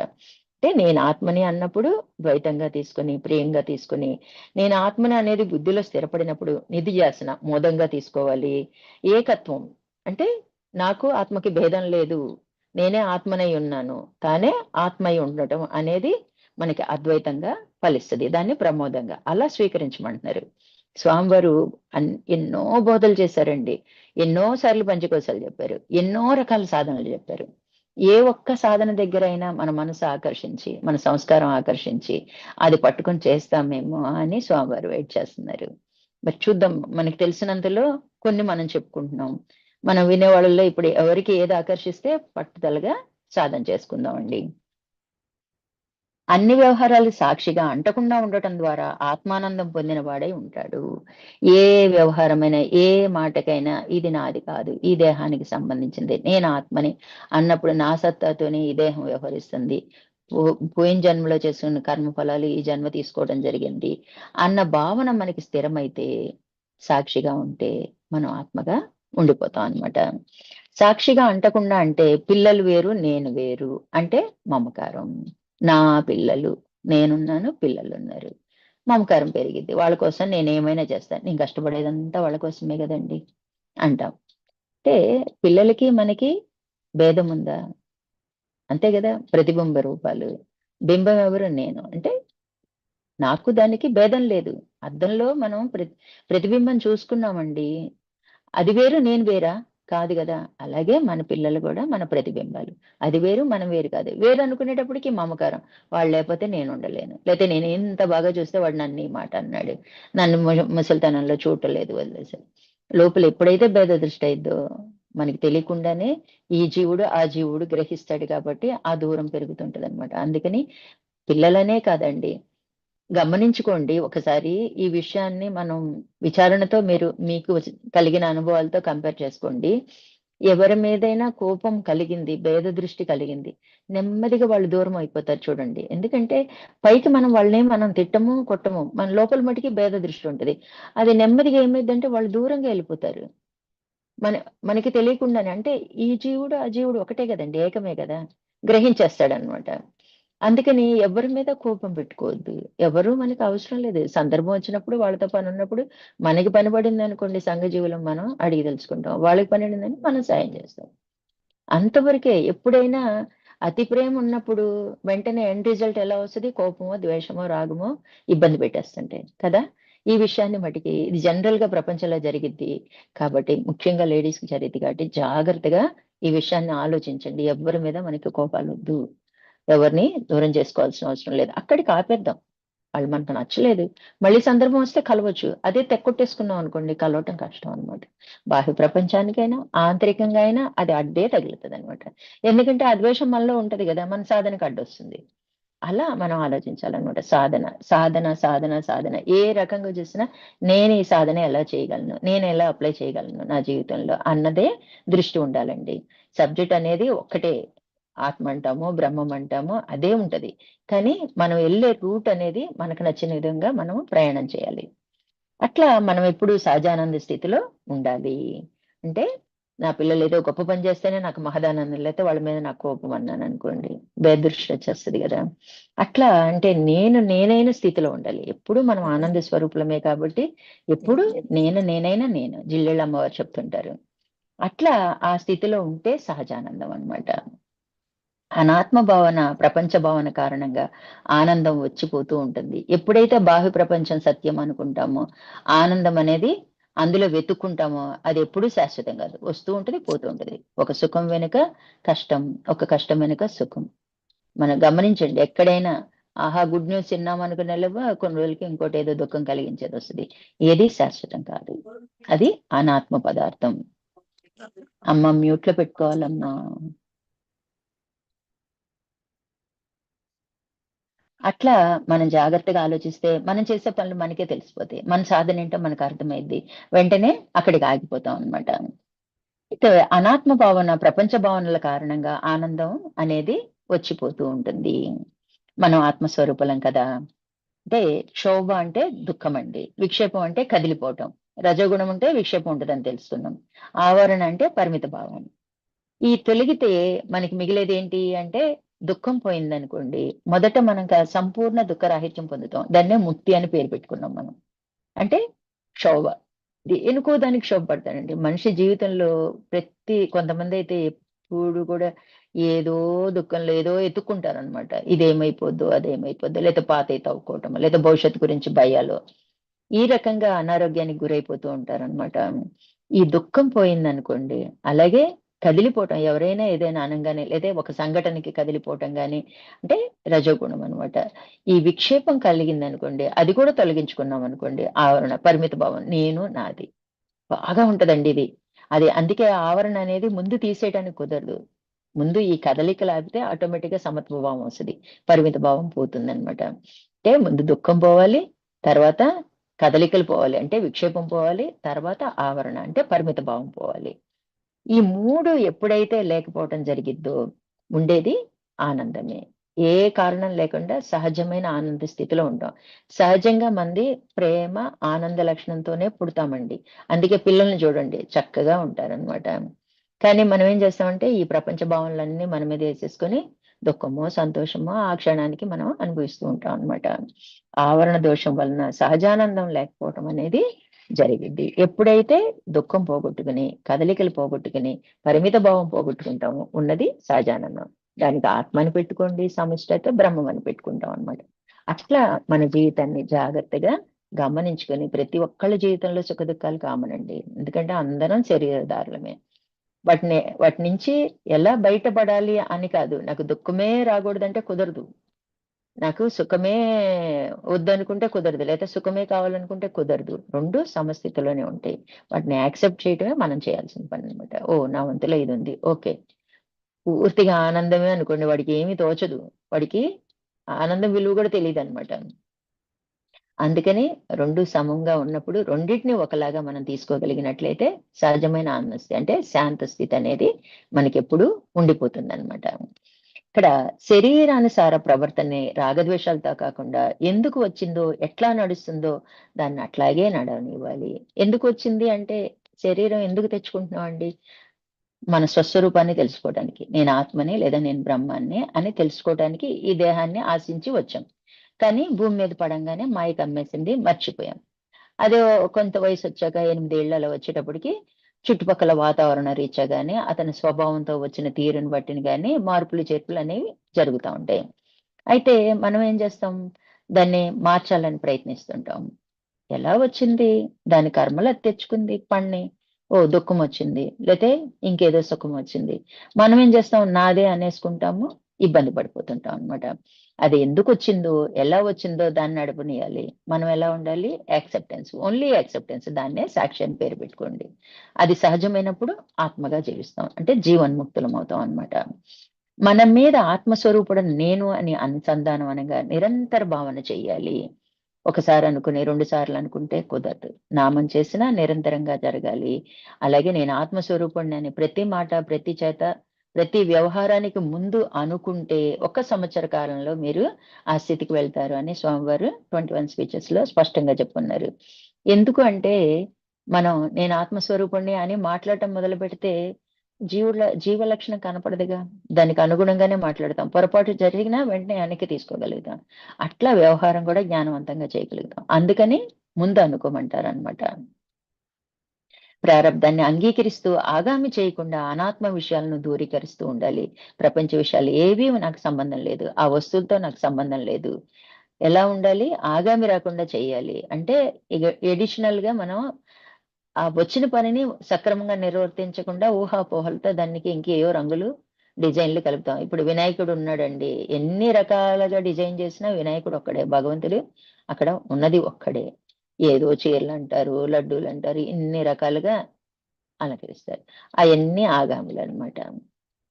అంటే నేను ఆత్మని అన్నప్పుడు ద్వైతంగా తీసుకొని, ప్రియంగా తీసుకొని, నేను ఆత్మని అనేది బుద్ధిలో స్థిరపడినప్పుడు నిధిధ్యాసన మోదంగా తీసుకోవాలి. ఏకత్వం అంటే నాకు ఆత్మకి భేదం లేదు, నేనే ఆత్మనై ఉన్నాను, తానే ఆత్మై ఉండటం అనేది మనకి అద్వైతంగా ఫలిస్తుంది. దాన్ని ప్రమోదంగా అలా స్వీకరించమంటున్నారు. స్వామివారు ఎన్నో బోధలు చేశారండి. ఎన్నో సార్లు పంచకోశాలు చెప్పారు. ఎన్నో రకాల సాధనలు చెప్పారు. ఏ ఒక్క సాధన దగ్గరైనా మన మనసు ఆకర్షించి, మన సంస్కారం ఆకర్షించి, అది పట్టుకొని చేస్తామేమో అని స్వామివారు వెయిట్ చేస్తున్నారు. మరి చూద్దాం, మనకి తెలిసినంతలో కొన్ని మనం చెప్పుకుంటున్నాం. మనం వినేవాళ్ళలో ఇప్పుడు ఎవరికి ఏది ఆకర్షిస్తే పట్టుదలగా సాధన చేసుకుందామండి. అన్ని వ్యవహారాలు సాక్షిగా అంటకుండా ఉండటం ద్వారా ఆత్మానందం పొందిన వాడై ఉంటాడు. ఏ వ్యవహారమైనా, ఏ మాటకైనా ఇది నాది కాదు, ఈ దేహానికి సంబంధించింది, నేను ఆత్మని అన్నప్పుడు నా సత్తాతోనే ఈ దేహం వ్యవహరిస్తుంది, పోయిన జన్మలో చేసుకున్న కర్మ ఫలాలు ఈ జన్మ తీసుకోవడం జరిగింది అన్న భావన మనకి స్థిరమైతే, సాక్షిగా ఉంటే మనం ఆత్మగా ఉండిపోతాం అన్నమాట. సాక్షిగా అంటకుండా అంటే పిల్లలు వేరు, నేను వేరు అంటే మమకారం. నా పిల్లలు, నేనున్నాను, పిల్లలు ఉన్నారు, మమకారం పెరిగిద్ది. వాళ్ళ కోసం నేను ఏమైనా చేస్తాను, నేను కష్టపడేదంతా వాళ్ళ కోసమే కదండి అంటాం. అంటే పిల్లలకి మనకి భేదం ఉందా? అంతే కదా, ప్రతిబింబ రూపాలు. బింబం ఎవరు? నేను. అంటే నాకు దానికి భేదం లేదు. అద్దంలో మనం ప్రతిబింబం చూసుకున్నామండి, అది వేరు నేను వేరా? కాదు కదా. అలాగే మన పిల్లలు కూడా మన ప్రతిబింబాలు. అది వేరు మనం వేరు కాదు. వేరు అనుకునేటప్పటికి మమకారం. వాడు లేకపోతే నేను ఉండలేను, లేకపోతే నేను ఎంత బాగా చూస్తే వాడు నన్ను ఈ మాట అన్నాడు, నన్ను ముసలితనంలో చూడలేదు, వదిలేసాడు. లోపల ఎప్పుడైతే భేద దృష్టి అయిద్దో మనకి తెలియకుండానే ఈ జీవుడు ఆ జీవుడు గ్రహిస్తాడు కాబట్టి ఆ దూరం పెరుగుతుంటది అనమాట. అందుకని పిల్లలనే కాదండి, గమనించుకోండి ఒకసారి ఈ విషయాన్ని. మనం విచారణతో మీకు కలిగిన అనుభవాలతో కంపేర్ చేసుకోండి. ఎవరి మీదైనా కోపం కలిగింది, భేద దృష్టి కలిగింది, నెమ్మదిగా వాళ్ళు దూరం అయిపోతారు చూడండి. ఎందుకంటే పైకి మనం తిట్టము, కొట్టము, మన లోపల మటుకి భేద దృష్టి ఉంటది. అది నెమ్మదిగా ఏమైందంటే వాళ్ళు దూరంగా వెళ్ళిపోతారు. మనకి తెలియకుండానే. అంటే ఈ జీవుడు ఆ జీవుడు ఒకటే కదండి, ఏకమే కదా, గ్రహించేస్తాడనమాట. అందుకని ఎవరి మీద కోపం పెట్టుకోవద్దు. ఎవరు మనకి అవసరం లేదు. సందర్భం వచ్చినప్పుడు, వాళ్ళతో పని ఉన్నప్పుడు, మనకి పని పడింది అనుకోండి, సంఘజీవులం మనం అడిగి తెలుసుకుంటాం. వాళ్ళకి పని పడిందని మనం సాయం చేస్తాం. అంతవరకే. ఎప్పుడైనా అతి ప్రేమ ఉన్నప్పుడు వెంటనే ఎండ్ రిజల్ట్ ఎలా వస్తుంది? కోపమో, ద్వేషమో, రాగమో ఇబ్బంది పెట్టేస్తుంటాయి కదా. ఈ విషయాన్ని మటుకి ఇది జనరల్ గా ప్రపంచంలో జరిగిద్ది కాబట్టి, ముఖ్యంగా లేడీస్ కి జరిగింది కాబట్టి జాగ్రత్తగా ఈ విషయాన్ని ఆలోచించండి. ఎవరి మీద మనకి కోపాలు వద్దు, ఎవరిని దూరం చేసుకోవాల్సిన అవసరం లేదు. అక్కడికి ఆపేద్దాం. వాళ్ళు మనకు నచ్చలేదు. మళ్ళీ సందర్భం వస్తే కలవచ్చు. అదే తెక్కొట్టేసుకున్నాం అనుకోండి కలవటం కష్టం అనమాట. బాహ్య ప్రపంచానికైనా, ఆంతరికంగా అయినా అది అడ్డే తగులుతదనమాట. ఎందుకంటే ఆ ద్వేషం మనలో ఉంటది గదా! మన సాధనకి అడ్డొస్తుంది. అలా మనం ఆలోచించాలనమాట. సాధన, సాధన, సాధన, సాధన. ఏ రకంగా చూసినా నేను ఈ సాధన ఎలా చేయగలను? నేను ఎలా అప్లై చేయగలను నా జీవితంలో అన్నదే దృష్టి ఉండాలండి. సబ్జెక్ట్ అనేది ఒక్కటే. ఆత్మ అంటామో, బ్రహ్మం అంటామో అదే ఉంటది. కానీ మనం ఎళ్ళే రూట్ అనేది మనకు నచ్చిన విధంగా మనం ప్రయాణం చేయాలి. అట్లా మనం ఎప్పుడూ సహజానంద స్థితిలో ఉండాలి. అంటే నా పిల్లలు ఏదో గొప్ప పని చేస్తేనే నాకు మహదానందం, లేతే వాళ్ళ మీద నాకు కోపం అన్నాననుకోండి, భేదృష్టి వచ్చేస్తది గదా! అట్లా అంటే నేనైన స్థితిలో ఉండాలి. ఎప్పుడూ మనం ఆనంద స్వరూపులమే కాబట్టి, ఎప్పుడు నేనైనా నేను. జిల్లెళ్ళ అమ్మవారు చెప్తుంటారు. అట్లా ఆ స్థితిలో ఉంటే సహజానందం అన్నమాట. అనాత్మ భావన, ప్రపంచ భావన కారణంగా ఆనందం వచ్చిపోతూ ఉంటుంది. ఎప్పుడైతే బాహ్య ప్రపంచం సత్యం అనుకుంటామో, ఆనందం అనేది అందులో వెతుక్కుంటామో, అదెప్పుడూ శాశ్వతం కాదు. వస్తూ ఉంటది, పోతూ ఉంటది. ఒక సుఖం వెనుక కష్టం, ఒక కష్టం వెనుక సుఖం. మనం గమనించండి ఎక్కడైనా, ఆహా! గుడ్ న్యూస్ విన్నామనుకునేలోగా కొన్ని రోజులకి ఇంకోటేదో దుఃఖం కలిగించేదొస్తది. ఏది శాశ్వతం కాదు. అది అనాత్మ పదార్థం. అమ్మ మ్యూట్‌లో పెట్టుకోవాలమ్మా. అట్లా మనం జాగ్రత్తగా ఆలోచిస్తే, మనం చేసే పనులు మనకే తెలిసిపోతాయి. మన సాధనేంటో మనకు అర్థమైద్ది. వెంటనే అక్కడికి ఆగిపోతాం అన్నమాట. అయితే అనాత్మ భావన, ప్రపంచ భావనల కారణంగా ఆనందం అనేది వచ్చిపోతూ ఉంటుంది. మనం ఆత్మస్వరూపులం కదా! అంటే క్షోభ అంటే దుఃఖమండి. విక్షేపం అంటే కదిలిపోవటం. రజోగుణం ఉంటే విక్షేపం ఉంటదని తెలుసుకున్నాం. ఆవరణ అంటే పరిమిత భావం. ఈ తొలగితే మనకి మిగిలేదేంటి అంటే దుఃఖం పోయిందనుకోండి. మొదట మనం సంపూర్ణ దుఃఖరాహిత్యం పొందుతాం. దాన్నే ముక్తి అని పేరు పెట్టుకున్నాం మనం. అంటే క్షోభ. దేనికో దానికి క్షోభ పడతాడండి. మనిషి జీవితంలో కొంతమందైతే ఎప్పుడు కూడా ఏదో దుఃఖంలో ఏదో ఎతుక్కుంటారనమాట. ఇదేమైపోద్దో, అదేమైపోద్దో, లేతే పాతయి తవ్వుకోవటం, లేదా భవిష్యత్తు గురించి భయాలు. ఈ రకంగా అనారోగ్యానికి గురైపోతూ ఉంటారనమాట. ఈ దుఃఖం పోయిందనుకోండి, అలాగే కదిలిపోవటం ఎవరైనా ఏదైనా అనంగానే లేదా ఒక సంఘటనకి కదిలిపోవటం గాని, అంటే రజోగుణం అనమాట. ఈ విక్షేపం కలిగిందనుకోండి, అది కూడా తొలగించుకున్నామనుకోండి, ఆవరణ, పరిమిత భావం. నేను, నాది. బాగా ఉంటదండి ఇది. అది అందుకే ఆవరణ అనేది ముందు తీసేయటానికి కుదరదు. ముందు ఈ కదలికలు ఆపితే ఆటోమేటిక్‌గా సమత్వ భావం వస్తది. పరిమిత భావం పోతుందనమాట. అంటే ముందు దుఃఖం పోవాలి. తర్వాత కదలికలు పోవాలి. అంటే విక్షేపం పోవాలి. తర్వాత ఆవరణ అంటే పరిమిత భావం పోవాలి. ఈ 3 ఎప్పుడైతే లేకపోవటం జరిగిద్దో ఉండేది ఆనందమే. ఏ కారణం లేకుండా సహజమైన ఆనంద స్థితిలో ఉంటాం. సహజంగా మనది ప్రేమ, ఆనంద లక్షణంతోనే పుడతామండి. అందుకే పిల్లల్ని చూడండి చక్కగా ఉంటారనమాట. కానీ మనం ఏం చేస్తామంటే ఈ ప్రపంచ భావనలన్నీ మన మీద ఏసేసుకొని దుఃఖమో, సంతోషమో ఆ క్షణానికి మనం అనుభవిస్తూ ఉంటాం అన్నమాట. ఆవరణ దోషం వలన సహజానందం లేకపోవటం అనేది జరిగిద్ది. ఎప్పుడైతే దుఃఖం పోగొట్టుకుని, కదలికలు పోగొట్టుకుని, పరిమిత భావం పోగొట్టుకుంటామో ఉన్నది సహజానందం. దానికి ఆత్మ అని పెట్టుకోండి, సమిష్టి అయితే బ్రహ్మం అని పెట్టుకుంటాం అన్నమాట. అట్లా మన జీవితాన్ని జాగ్రత్తగా గమనించుకొని ప్రతి ఒక్కళ్ళ జీవితంలో సుఖదుఖాలు కామన్ అండి. ఎందుకంటే అందరం శరీరధారులమే. వాటి నుంచి ఎలా బయటపడాలి అని కాదు. నాకు దుఃఖమే రాకూడదంటే కుదరదు. నాకు సుఖమే వద్దనుకుంటే కుదరదు. లేతే సుఖమే కావాలనుకుంటే కుదరదు. 2 సమస్థితిలోనే ఉంటాయి. వాటిని యాక్సెప్ట్ చేయటమే మనం చేయాల్సిన పననమాట. ఓహ్! నా వంతులో ఇదుంది. ఓకే. పూర్తిగా ఆనందమే అనుకోండి వాడికి ఏమి తోచదు. వాడికి ఆనందం విలువ కూడా తెలీదనమాట. అందుకని 2 సమంగా ఉన్నప్పుడు రెండిటిని ఒకలాగా మనం తీసుకోగలిగినట్లయితే సహజమైన ఆనంద స్థితి అంటే శాంత స్థితి అనేది మనకెప్పుడూ ఉండిపోతుందనమాట. ఇక్కడ శరీరానుసార ప్రవర్తనే రాగద్వేషాలతో కాకుండా ఎందుకు వచ్చిందో, ఎట్లా నడుస్తుందో దాన్ని అట్లాగే నడవనివ్వాలి. ఎందుకు వచ్చింది అంటే శరీరం ఎందుకు తెచ్చుకుంటున్నామండి? మన స్వస్వరూపాన్ని తెలుసుకోవడానికి. నేను ఆత్మని లేదా నేను బ్రహ్మాన్ని అని తెలుసుకోవడానికి ఈ దేహాన్ని ఆశించి వచ్చాం. కానీ భూమి మీద పడంగానే మాయ కమ్మేసింది, మర్చిపోయాం. అదే కొంత వయసొచ్చాక 8 ఏళ్ళు అలా వచ్చేటప్పటికి చుట్టుపక్కల వాతావరణ రీత్యా గాని, అతని స్వభావంతో వచ్చిన తీరుని బట్టిని గాని మార్పులు, చేర్పులనేవి జరుగుతా ఉంటాయి. అయితే మనం ఏం చేస్తాం? దాన్ని మార్చాలని ప్రయత్నిస్తుంటాం. ఎలా వచ్చింది? దాని కర్మలు అది తెచ్చుకుంది పడని. ఓహ్! దుఃఖమొచ్చింది. లేతే ఇంకేదో సుఖమొచ్చింది. మనం ఏం చేస్తాం? నాదే అనేసుకుంటాము. ఇబ్బంది పడిపోతుంటాం అన్నమాట. అది ఎందుకు వచ్చిందో, ఎలా వచ్చిందో దాన్ని నడపనియాలి. మనం ఎలా ఉండాలి? Acceptance, only acceptance. దాన్నే సాక్షి అని పేరు పెట్టుకోండి. అది సహజమైనప్పుడు ఆత్మగా జీవిస్తాం, అంటే జీవన్ముక్తులం అవుతాం అన్నమాట. మన మీద ఆత్మస్వరూపుడు నేను అని అనుసంధానం అనగా నిరంతర భావన చెయ్యాలి. ఒకసారి అనుకుని 2 సార్లు అనుకుంటే కుదరదు. నామం చేసినా నిరంతరంగా జరగాలి. అలాగే నేను ఆత్మస్వరూపుడిని అని ప్రతి మాట, ప్రతి చేత, ప్రతి వ్యవహారానికి ముందు అనుకుంటే 1 సంవత్సర కాలంలో మీరు ఆ స్థితికి వెళ్తారు అని స్వామివారు 21 స్పీచెస్‌లో స్పష్టంగా చెప్పున్నారు. ఎందుకు అంటే మనం నేను ఆత్మస్వరూపుడిని అని మాట్లాడటం మొదలుపెడితే జీవ లక్షణం కనపడదుగా. దానికి అనుగుణంగానే మాట్లాడతాం. పొరపాటు జరిగినా వెంటనే వెనక్కి తీసుకోగలుగుతాం. అట్లా వ్యవహారం కూడా జ్ఞానవంతంగా చేయగలుగుతాం. అందుకని ముందు అనుకోమంటారనమాట. ప్రారబ్ధాన్ని అంగీకరిస్తూ ఆగామి చేయకుండా అనాత్మ విషయాలను దూరీకరిస్తూ ఉండాలి. ప్రపంచ విషయాలు ఏవి నాకు సంబంధం లేదు. ఆ వస్తువులతో నాకు సంబంధం లేదు. ఎలా ఉండాలి? ఆగామి రాకుండా చేయాలి. అంటే ఇగ ఎడిషనల్‌గా మనం ఆ వచ్చిన పనిని సక్రమంగా నిర్వర్తించకుండా ఊహాపోహలతో దానికి ఇంకేయో రంగులు, డిజైన్‌లు కలుపుతాం. ఇప్పుడు వినాయకుడు ఉన్నాడండి. ఎన్ని రకాలుగా డిజైన్ చేసినా వినాయకుడు ఒక్కడే. భగవంతుడు అక్కడ ఉన్నది ఒక్కడే. ఏదో చీరలంటారు, లడ్డూలంటారు, ఇన్ని రకాలుగా అలంకరిస్తారు. అయన్నీ ఆగాములనమాట.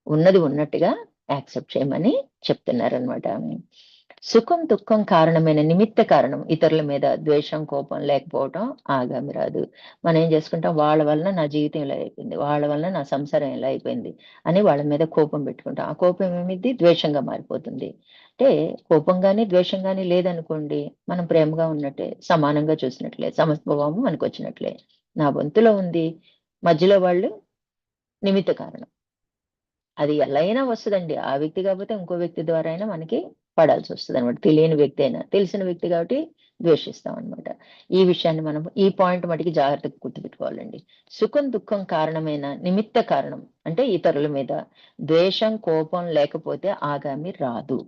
ఉన్నది ఉన్నట్టుగా యాక్సెప్ట్ చేయమని చెప్తున్నారనమాట. సుఖం, దుఃఖం కారణమైన నిమిత్త కారణం ఇతరుల మీద ద్వేషం, కోపం లేకపోవటం ఆగామి రాదు. మనం ఏం చేసుకుంటాం, వాళ్ళ వలన నా జీవితం ఇలా అయిపోయింది, వాళ్ళ వలన నా సంసారం ఇలా అయిపోయింది అని వాళ్ళ మీద కోపం పెట్టుకుంటాం. ఆ కోపం ఏమిద్ది? ద్వేషంగా మారిపోతుంది. అంటే కోపం గాని, ద్వేషం గాని లేదనుకోండి, మనం ప్రేమగా ఉన్నట్టే, సమానంగా చూసినట్లే, సమస్వభావం మనకొచ్చినట్లే. నా వంతులో ఉంది, మధ్యలో వాళ్ళు నిమిత్త కారణం. అది ఎలా అయినా వస్తదండి. ఆ వ్యక్తి కాకపోతే ఇంకో వ్యక్తి ద్వారా అయినా మనకి పడాల్సొస్తదనమాట. తెలియని వ్యక్తి అయినా. తెలిసిన వ్యక్తి కాబట్టి ద్వేషిస్తామనమాట. ఈ విషయాన్ని మనం ఈ పాయింట్ మటికి జాగ్రత్తగా గుర్తుపెట్టుకోవాలండి. సుఖం, దుఃఖం కారణమైన నిమిత్త కారణం అంటే ఇతరుల మీద ద్వేషం, కోపం లేకపోతే ఆగామి రాదు.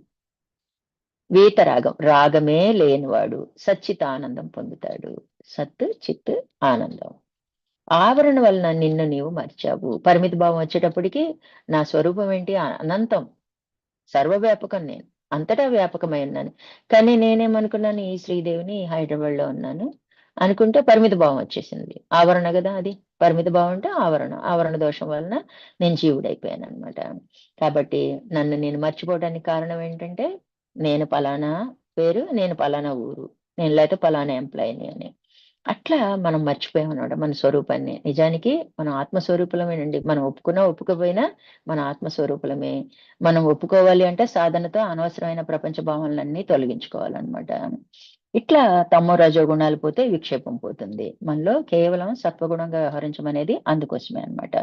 వీతరాగం, రాగమే లేనివాడు సచ్చితానందం పొందుతాడు. సత్, చిత్, ఆనందం. ఆవరణ వలన నిన్ను నీవు మర్చావు. పరిమిత భావం వచ్చేటప్పటికి నా స్వరూపం ఏంటి? అనంతం. సర్వవ్యాపకం నేను. అంతటా వ్యాపకమై ఉన్నాను. కానీ నేనేమనుకున్నాను, ఈ శ్రీదేవిని హైదరాబాద్‌లో ఉన్నాను అనుకుంటే పరిమిత భావం వచ్చేసింది. ఆవరణ గదా అది. పరిమిత భావం అంటే ఆవరణ. ఆవరణ దోషం వలన నేను జీవుడైపోయాననమాట. కాబట్టి నన్ను నేను మర్చిపోవడానికి కారణం ఏంటంటే, నేను పలానా పేరు, నేను పలానా ఊరు, నేను లేతే పలానా ఎంప్లాయిని అని. అట్లా మనం మర్చిపోయామన్నమాట మన స్వరూపాన్ని. నిజానికి మనం ఆత్మస్వరూపులమేనండి. మనం ఒప్పుకున్నా, ఒప్పుకోపోయినా మన ఆత్మస్వరూపులమే. మనం ఒప్పుకోవాలి అంటే సాధనతో అనవసరమైన ప్రపంచ భావనలన్నీ తొలగించుకోవాలన్నమాట. ఇట్లా తమో రజో గుణాలు పోతే విక్షేపం పోతుంది. మనలో కేవలం సత్వగుణంగా వ్యవహరించమనేది అందుకోసమే అన్నమాట.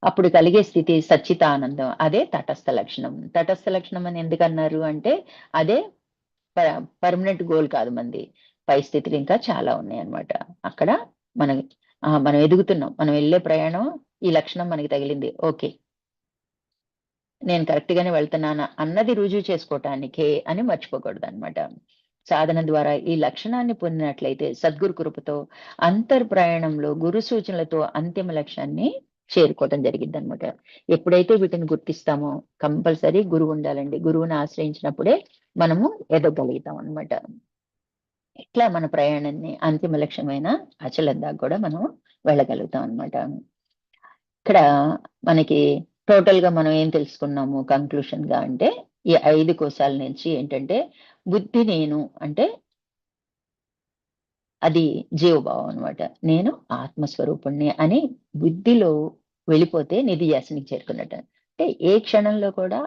అప్పుడు కలిగే స్థితి సచ్చితానందం. అదే తటస్థ లక్షణం. తటస్థ లక్షణం అని ఎందుకన్నారు అంటే అదే ప పర్మనెంట్ గోల్ కాదు మనది. పై స్థితులు ఇంకా చాలా ఉన్నాయన్నమాట. అక్కడ మనం మనం ఎదుగుతున్నాం. మనం వెళ్ళే ప్రయాణం ఈ లక్షణం మనకి తగిలింది. ఓకే. నేను కరెక్ట్ గానే వెళ్తున్నానా అన్నది రుజువు చేసుకోవటానికే అని మర్చిపోకూడదన్నమాట. సాధన ద్వారా ఈ లక్షణాన్ని పొందినట్లయితే సద్గురు కృపతో అంతర్ప్రయాణంలో గురు సూచనలతో అంతిమ లక్ష్యాన్ని చేరుకోవటం జరిగిద్దనమాట. ఎప్పుడైతే వీటిని గుర్తిస్తామో కంపల్సరీ గురువు ఉండాలండి. గురువుని ఆశ్రయించినప్పుడే మనము ఎదగలుగుతాం అన్నమాట. ఇట్లా మన ప్రయాణాన్ని అంతిమ లక్ష్యమైన అచలం దాకా కూడా మనం వెళ్ళగలుగుతాం అన్నమాట. ఇక్కడ మనకి టోటల్‌గా మనం ఏం తెలుసుకున్నాము కంక్లూషన్‌గా అంటే, ఈ 5 కోశాల నుంచి ఏంటంటే, బుద్ధి నేను అంటే అది జీవభావం అన్నమాట. నేను ఆత్మస్వరూపుడిని అని బుద్ధిలో వెళ్ళిపోతే నిధిధ్యాసనికి చేరుకున్నట్టు. అంటే ఏ క్షణంలో కూడా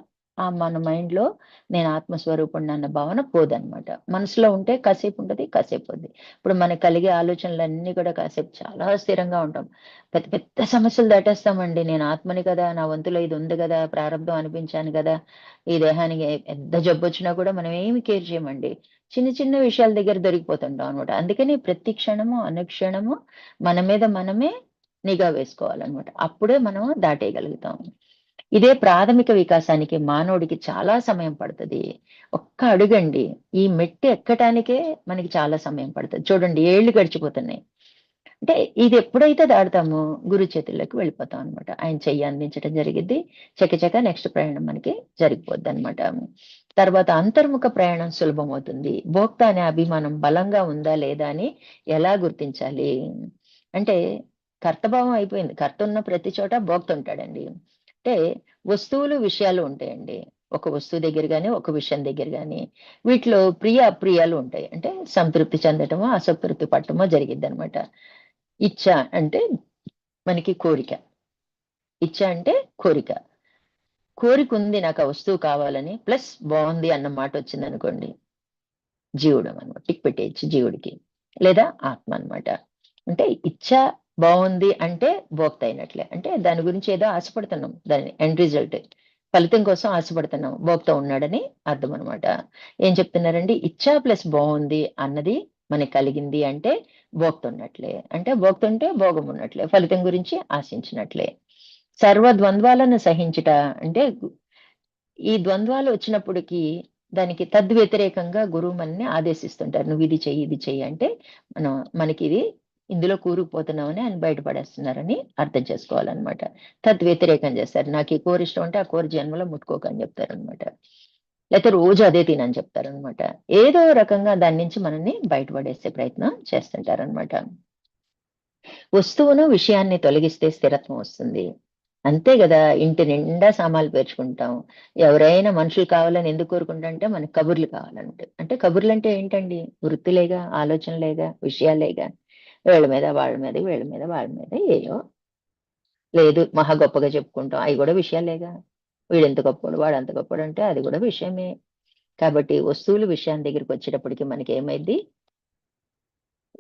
మన మైండ్‌లో నేను ఆత్మస్వరూపుడిని అన్న భావన పోదన్నమాట. మనసులో ఉంటే కాసేపు ఉంటది, కాసేపు పోద్ది. ఇప్పుడు మనకు కలిగే ఆలోచనలన్నీ కూడా కాసేపు చాలా స్థిరంగా ఉంటాం. పెద్ద పెద్ద సమస్యలు దాటేస్తామండి. నేను ఆత్మని కదా! నా వంతులో ఇది ఉంది గదా! ప్రారంధం అనిపించాను గదా! ఈ దేహానికి పెద్ద జబ్బొచ్చినా కూడా మనం ఏమి కేర్ చేయమండి. చిన్న చిన్న విషయాల దగ్గర దొరికిపోతుంటాం అనమాట. అందుకని ప్రతి క్షణము, అనుక్షణము మన మీద మనమే నిఘా వేసుకోవాలనమాట. అప్పుడే మనం దాటేయగలుగుతాం. ఇదే ప్రాథమిక వికాసానికి మానవుడికి చాలా సమయం పడతది. ఒక్క అడుగండి. ఈ మెట్టు ఎక్కటానికే మనకి చాలా సమయం పడతది. చూడండి ఏళ్ళు గడిచిపోతున్నాయి. అంటే ఇది ఎప్పుడైతే దాటుతామో గురు చేతుల్లోకి వెళ్ళిపోతాం అనమాట. ఆయన చెయ్యి అందించడం జరిగిద్ది. చకచక నెక్స్ట్ ప్రయాణం మనకి జరిగిపోద్దనమాట. తర్వాత అంతర్ముఖ ప్రయాణం సులభమవుతుంది. భోక్త అనే అభిమానం బలంగా ఉందా లేదా అని ఎలా గుర్తించాలి అంటే, కర్తభావం అయిపోయింది. కర్త ఉన్న ప్రతి చోట భోక్త ఉంటాడండి. అంటే వస్తువులు విషయాలు ఉంటాయండి. ఒక వస్తువు దగ్గర గాని, ఒక విషయం దగ్గర గాని వీటిలో ప్రియ అప్రియాలు ఉంటాయి. అంటే సంతృప్తి చెందటమో అసంతృప్తి పడటమో జరిగిద్ది అనమాట. ఇచ్చ అంటే మనకి కోరిక. ఇచ్చ అంటే కోరిక. కోరిక ఉంది నాకు ఆ వస్తువు కావాలని, ప్లస్ బాగుంది అన్న మాట వచ్చింది అనుకోండి, జీవుడం అనమాట. టిక్ పెట్టేయచ్చు జీవుడికి. లేదా ఆత్మ అన్నమాట. అంటే ఇచ్చ బాగుంది అంటే భోక్త అయినట్లే. అంటే దాని గురించి ఏదో ఆశపడుతున్నాం. దాని ఎండ్ రిజల్ట్ ఫలితం కోసం ఆశపడుతున్నాం. భోక్త ఉన్నాడని అర్థం అనమాట. ఏం చెప్తున్నారండి, ఇచ్చ ప్లస్ బాగుంది అన్నది మనకి కలిగింది అంటే భోక్త ఉన్నట్లే. అంటే భోక్త ఉంటే భోగం ఉన్నట్లే, ఫలితం గురించి ఆశించినట్లే. సర్వ ద్వంద్వాలను సహించుట అంటే ఈ ద్వంద్వాలు వచ్చినప్పటికీ దానికి తద్వ్యతిరేకంగా గురువు మనల్ని ఆదేశిస్తుంటారు. నువ్వు ఇది చెయ్యి, ఇది చెయ్యి అంటే మనకి ఇది ఇందులో కూరుకుపోతున్నామని ఆయన బయటపడేస్తున్నారని అర్థం చేసుకోవాలన్నమాట. తద్వ్యతిరేకం చేస్తారు. నాకు ఈ కూర ఇష్టం అంటే ఆ కూర జన్మలో ముట్టుకోకని చెప్తారనమాట. లేకపోతే రోజు అదే తినని చెప్తారనమాట. ఏదో రకంగా దాని నుంచి మనల్ని బయటపడేసే ప్రయత్నం చేస్తుంటారనమాట. వస్తువును విషయాన్ని తొలగిస్తే స్థిరత్వం వస్తుంది. అంతే గదా! ఇంటి నిండా సామాన్లు పేర్చుకుంటాం. ఎవరైనా మనుషులు కావాలని ఎందుకు కోరుకుంటామంటే మనకు కబుర్లు కావాలంటే. అంటే కబుర్లంటే ఏంటండి? వృత్తులేగా, ఆలోచనలేగా, విషయాలేగా. వీళ్ళ మీద, వాళ్ళ మీద, వీళ్ళ మీద, వాళ్ళ మీద ఏయో లేదు మహా గొప్పగా చెప్పుకుంటాం. అయి గూడా విషయాలేగా. వీడెంత గొప్పోడు, వాడంత గొప్పోడు అంటే అది గూడా విషయమే. కాబట్టి వస్తువులు విషయాన్ని దగ్గరికొచ్చేటప్పటికి మనకేమైద్ది?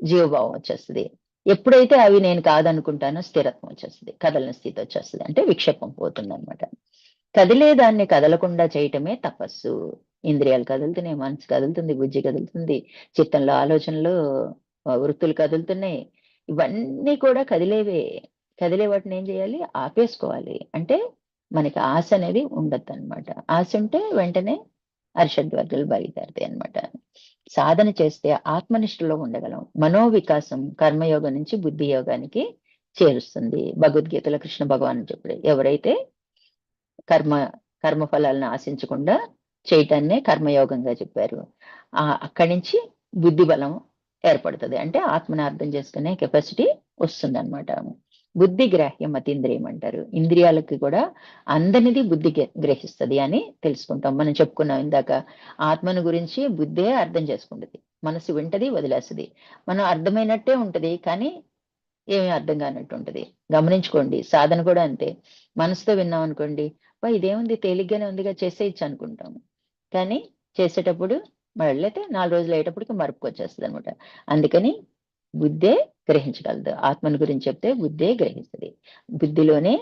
జీవభావం వచ్చేస్తది. ఎప్పుడైతే అవి నేను కాదనుకుంటానో స్థిరత్వం వచ్చేస్తది. కదలని స్థితి వచ్చేస్తది. అంటే విక్షేపం పోతుందన్నమాట. కదిలే దాన్ని కదలకుండా చేయటమే తపస్సు. ఇంద్రియాలు కదులుతున్నాయి, మనసు కదులుతుంది, బుద్ధి కదులుతుంది, చిత్తంలో ఆలోచనలు, వృత్తులు కదులుతున్నాయి. ఇవన్నీ కూడా కదిలేవే. కదిలే వాటిని ఏం చేయాలి? ఆపేసుకోవాలి. అంటే మనకి ఆశ అనేది ఉండొద్దన్నమాట. ఆశ ఉంటే వెంటనే అరిషడ్వర్గాలు బయలుదేరతాయి అన్నమాట. సాధన చేస్తే ఆత్మనిష్టలో ఉండగలం. మనోవికాసం కర్మయోగం నుంచి బుద్ధి యోగానికి చేరుస్తుంది. భగవద్గీతలో కృష్ణ భగవాన్ చెప్పాడు, ఎవరైతే కర్మ కర్మ ఫలాలను ఆశించకుండా చేయటాన్నే కర్మయోగంగా చెప్పారు. అక్కడి నుంచి బుద్ధి బలం ఏర్పడుతుంది. అంటే ఆత్మని అర్థం చేసుకునే కెపాసిటీ వస్తుందన్నమాట. బుద్ధి గ్రాహ్యం అతీంద్రియం అంటారు. ఇంద్రియాలకి కూడా అందనిది బుద్ధి గ్రహిస్తుంది అని తెలుసుకుంటాం. మనం చెప్పుకున్నాం ఇందాక, ఆత్మను గురించి బుద్ధే అర్థం చేసుకుంటది. మనసు వింటది, వదిలేస్తుంది. మనం అర్థమైనట్టే ఉంటది, కానీ ఏమీ అర్థం కానట్టు ఉంటది. గమనించుకోండి, సాధన కూడా అంతే. మనసుతో విన్నాం అనుకోండి, ఇదేముంది తేలిగ్గానే ఉందిగా చేసేయచ్చు అనుకుంటాము. కానీ చేసేటప్పుడు మళ్ళైతే 4 రోజులు అయ్యేటప్పటికి మరుపుకొచ్చేస్తుంది అనమాట. అందుకని బుద్ధే గ్రహించగలదు. ఆత్మను గురించి చెప్తే బుద్ధే గ్రహిస్తుంది. బుద్ధిలోనే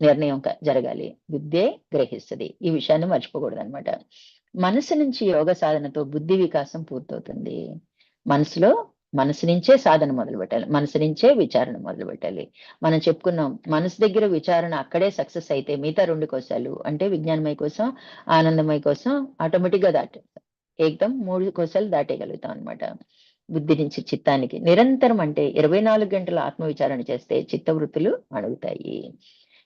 నిర్ణయం జరగాలి. బుద్ధే గ్రహిస్తుంది. ఈ విషయాన్ని మర్చిపోకూడదు అనమాట. మనసు నుంచి యోగ సాధనతో బుద్ధి వికాసం పూర్తవుతుంది. మనసు నుంచే సాధన మొదలు పెట్టాలి. మనసు నుంచే విచారణ మొదలు పెట్టాలి. మనం చెప్పుకున్నాం, మనసు దగ్గర విచారణ అక్కడే సక్సెస్ అయితే మిగతా 2 కోశాలు అంటే విజ్ఞానమయ కోసం, ఆనందమయ కోసం ఆటోమేటిక్ గా దాటేస్తాం. ఏకదం 3 కోశాలు దాటేయగలుగుతాం అనమాట. బుద్ధి నుంచి చిత్తానికి నిరంతరం అంటే 24 గంటల ఆత్మ విచారణ చేస్తే చిత్తవృత్తులు అణుగుతాయి.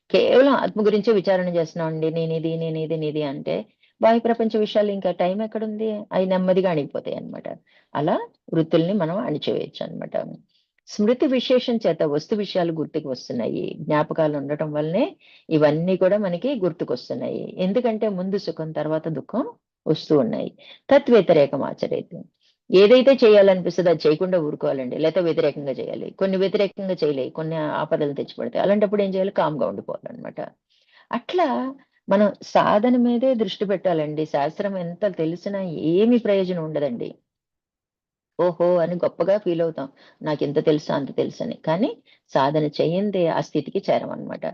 కేవలం ఆత్మ గురించే విచారణ చేస్తున్నామండి, నేనిది అంటే బాహ్య ప్రపంచ విషయాలు ఇంకా టైం ఎక్కడుంది? అవి నెమ్మదిగా అణిగిపోతాయి అన్నమాట. అలా వృత్తుల్ని మనం అణిచివేయచ్చు అన్నమాట. స్మృతి విశేషం చేత వస్తు విషయాలు గుర్తుకు వస్తున్నాయి. జ్ఞాపకాలు ఉండటం వల్లనే ఇవన్నీ కూడా మనకి గుర్తుకొస్తున్నాయి. ఎందుకంటే ముందు సుఖం తర్వాత దుఃఖం వస్తూ ఉన్నాయి. తద్వ్యతిరేకం ఆచరేతు. ఏదైతే చేయాలనిపిస్తుందో అది చేయకుండా ఊరుకోవాలండి. లేకపోతే వ్యతిరేకంగా చేయాలి. కొన్ని వ్యతిరేకంగా చేయలేయి, కొన్ని ఆపదలు తెచ్చిపెడతాయి. అలాంటప్పుడు ఏం చేయాలి? కామ్‌గా ఉండిపోవాలన్నమాట. అట్లా మనం సాధన మీదే దృష్టి పెట్టాలండి. శాస్త్రం ఎంత తెలిసినా ఏమి ప్రయోజనం ఉండదండి. ఓహో! అని గొప్పగా ఫీల్ అవుతాం. నాకింత తెలుసా, అంత తెలుసని. కానీ సాధన చెయ్యందే ఆ స్థితికి చేరమనమాట.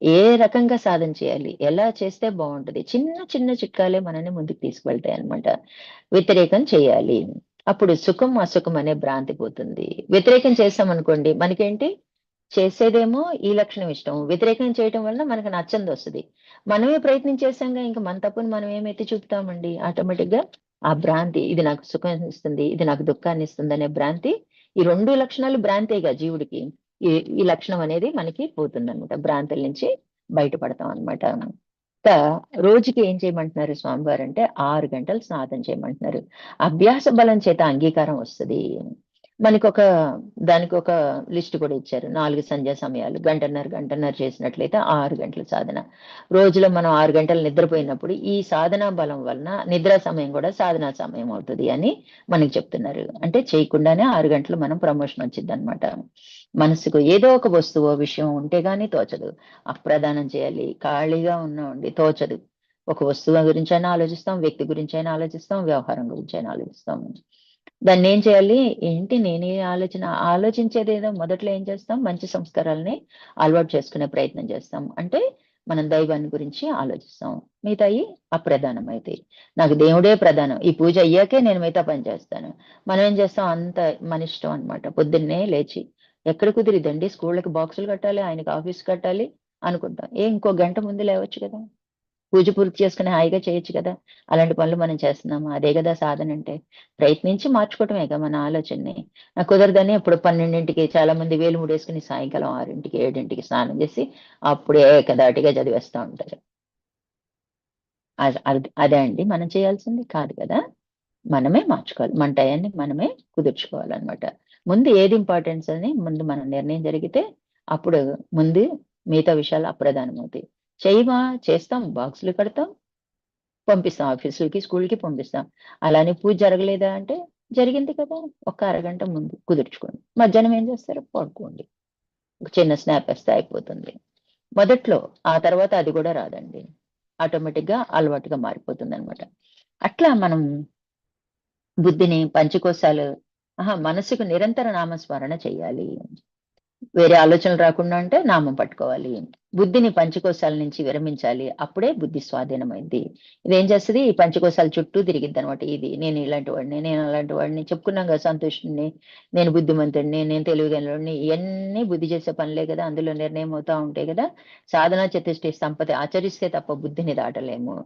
ఏ రకంగా సాధన చేయాలి? ఎలా చేస్తే బావుంటది? చిన్న చిన్న చిట్కాలే మనల్ని ముందుకు తీసుకువెళ్తాయన్నమాట. వ్యతిరేకం చేయాలి. అప్పుడు సుఖం, అసుఖం అనే భ్రాంతి పోతుంది. వ్యతిరేకం చేశామనుకోండి, మనకేంటి? చేసేదేమో ఈ లక్షణం ఇష్టం. వ్యతిరేకం చేయటం వలన మనకు నచ్చనిదొస్తది. మనమే ప్రయత్నం చేశాంగా, ఇంక మన తప్పుని మనం ఏం ఎత్తి చూపుతామండి? ఆటోమేటిక్‌గా ఆ భ్రాంతి, ఇది నాకు సుఖాన్నిస్తుంది, ఇది నాకు దుఃఖాన్నిస్తుందనే భ్రాంతి, ఈ 2 లక్షణాలు భ్రాంతేగా జీవుడికి. ఈ ఈ లక్షణం అనేది మనకి పోతుందన్నమాట. భ్రాంతుల నుంచి బయటపడతాం అన్నమాట. ఇంకా రోజుకి ఏం చేయమంటున్నారు స్వామివారు అంటే 6 గంటలు సాధన చేయమంటున్నారు. అభ్యాస బలం చేత అంగీకారం వస్తది. దానికి ఒక లిస్ట్ కూడా ఇచ్చారు. 4 సంధ్యా సమయాలు గంటన్నర చేసినట్లయితే 6 గంటల సాధన. రోజులో మనం 6 గంటలు నిద్రపోయినప్పుడు ఈ సాధనా బలం వలన నిద్రా సమయం కూడా సాధనా సమయం అవుతది అని మనకి చెప్తున్నారు. అంటే చేయకుండానే 6 గంటలు మనం ప్రమోషన్ వచ్చిద్దనమాట. మనసుకు ఏదో ఒక వస్తువో విషయం ఉంటే గానీ తోచదు. అప్రదానం చేయాలి. ఖాళీగా ఉన్నామండి తోచదు. ఒక వస్తువు గురించైనా ఆలోచిస్తాం, వ్యక్తి గురించైనా ఆలోచిస్తాం, వ్యవహారం గురించైనా ఆలోచిస్తాం. దాన్నేం చేయాలి? ఏంటి నేనే ఆలోచించేదేదో మొదట్లో ఏం చేస్తాం? మంచి సంస్కారాల్ని అలవాటు చేసుకునే ప్రయత్నం చేస్తాం. అంటే మనం దైవాన్ని గురించి ఆలోచిస్తాం. మిగతాయి అప్రధానమైతాయి. నాకు దేవుడే ప్రధానం. ఈ పూజ అయ్యాకే నేను మిగతా పని చేస్తాను. మనం ఏం చేస్తాం? అంత మన ఇష్టం అనమాట. పొద్దున్నే లేచి ఎక్కడ కుదిరిద్దండి? స్కూళ్ళకి బాక్సులు కట్టాలి, ఆయనకి ఆఫీస్ కట్టాలి అనుకుంటాం. ఇంకో గంట ముందు లేవచ్చు కదా! పూజ పూర్తి చేసుకుని హాయిగా చేయొచ్చు కదా! అలాంటి పనులు మనం చేస్తున్నామా? అదే కదా సాధన అంటే. ప్రయత్నించి మార్చుకోవటమేగా మన ఆలోచనని. కుదరదని ఇప్పుడు 12కి చాలా మంది వేలు ముడేసుకుని సాయంకాలం 6కి, 7కి స్నానం చేసి అప్పుడే ఏకధాటిగా చదివేస్తా ఉంటారు. అదే అండి మనం చేయాల్సింది కాదు కదా! మనమే మార్చుకోవాలి. మన టయాన్ని మనమే కుదుర్చుకోవాలన్నమాట. ముందు ఏది ఇంపార్టెన్స్ అని ముందు మనం నిర్ణయం జరిగితే అప్పుడు ముందు మిగతా విషయాలు అప్రధానమవుతాయి. చేయమా? చేస్తాం. బాక్సులు కడతాం. పంపిస్తాం ఆఫీసులకి, స్కూల్‌కి పంపిస్తాం. అలానే పూజ జరగలేదా అంటే, జరిగింది కదా! ఒక అరగంట ముందు కుదుర్చుకోండి. మధ్యాహ్నం ఏం చేస్తారు? పడుకోండి. ఒక చిన్న స్నాప్ ఏస్తే అయిపోతుంది. మొదట్లో, ఆ తర్వాత అది కూడా రాదండి. ఆటోమేటిక్‌గా అలవాటుగా మారిపోతుందనమాట. అట్లా మనం బుద్ధిని పంచకోశాలు మనసుకు నిరంతర నామస్మరణ చెయ్యాలి. వేరే ఆలోచనలు రాకుండా అంటే నామం పట్టుకోవాలి. బుద్ధిని పంచకోశాల నుంచి విరమించాలి. అప్పుడే బుద్ధి స్వాధీనమైంది. ఇదేం చేస్తది? ఈ పంచకోశాల చుట్టూ తిరిగిద్దనమాట. ఇది నేను ఇలాంటి వాడిని, నేను అలాంటి వాడిని చెప్పుకున్నాం కదా! సంతుష్టుడిని, నేను బుద్ధిమంతుడిని, నేను తెలివిగలవాడిని ఇయన్నీ బుద్ధి చేసే పనులే కదా! అందులో నిర్ణయం అవుతా ఉంటాయి కదా! సాధనా చతుష్టయ సంపత్తి ఆచరిస్తే తప్ప బుద్ధిని దాటలేము.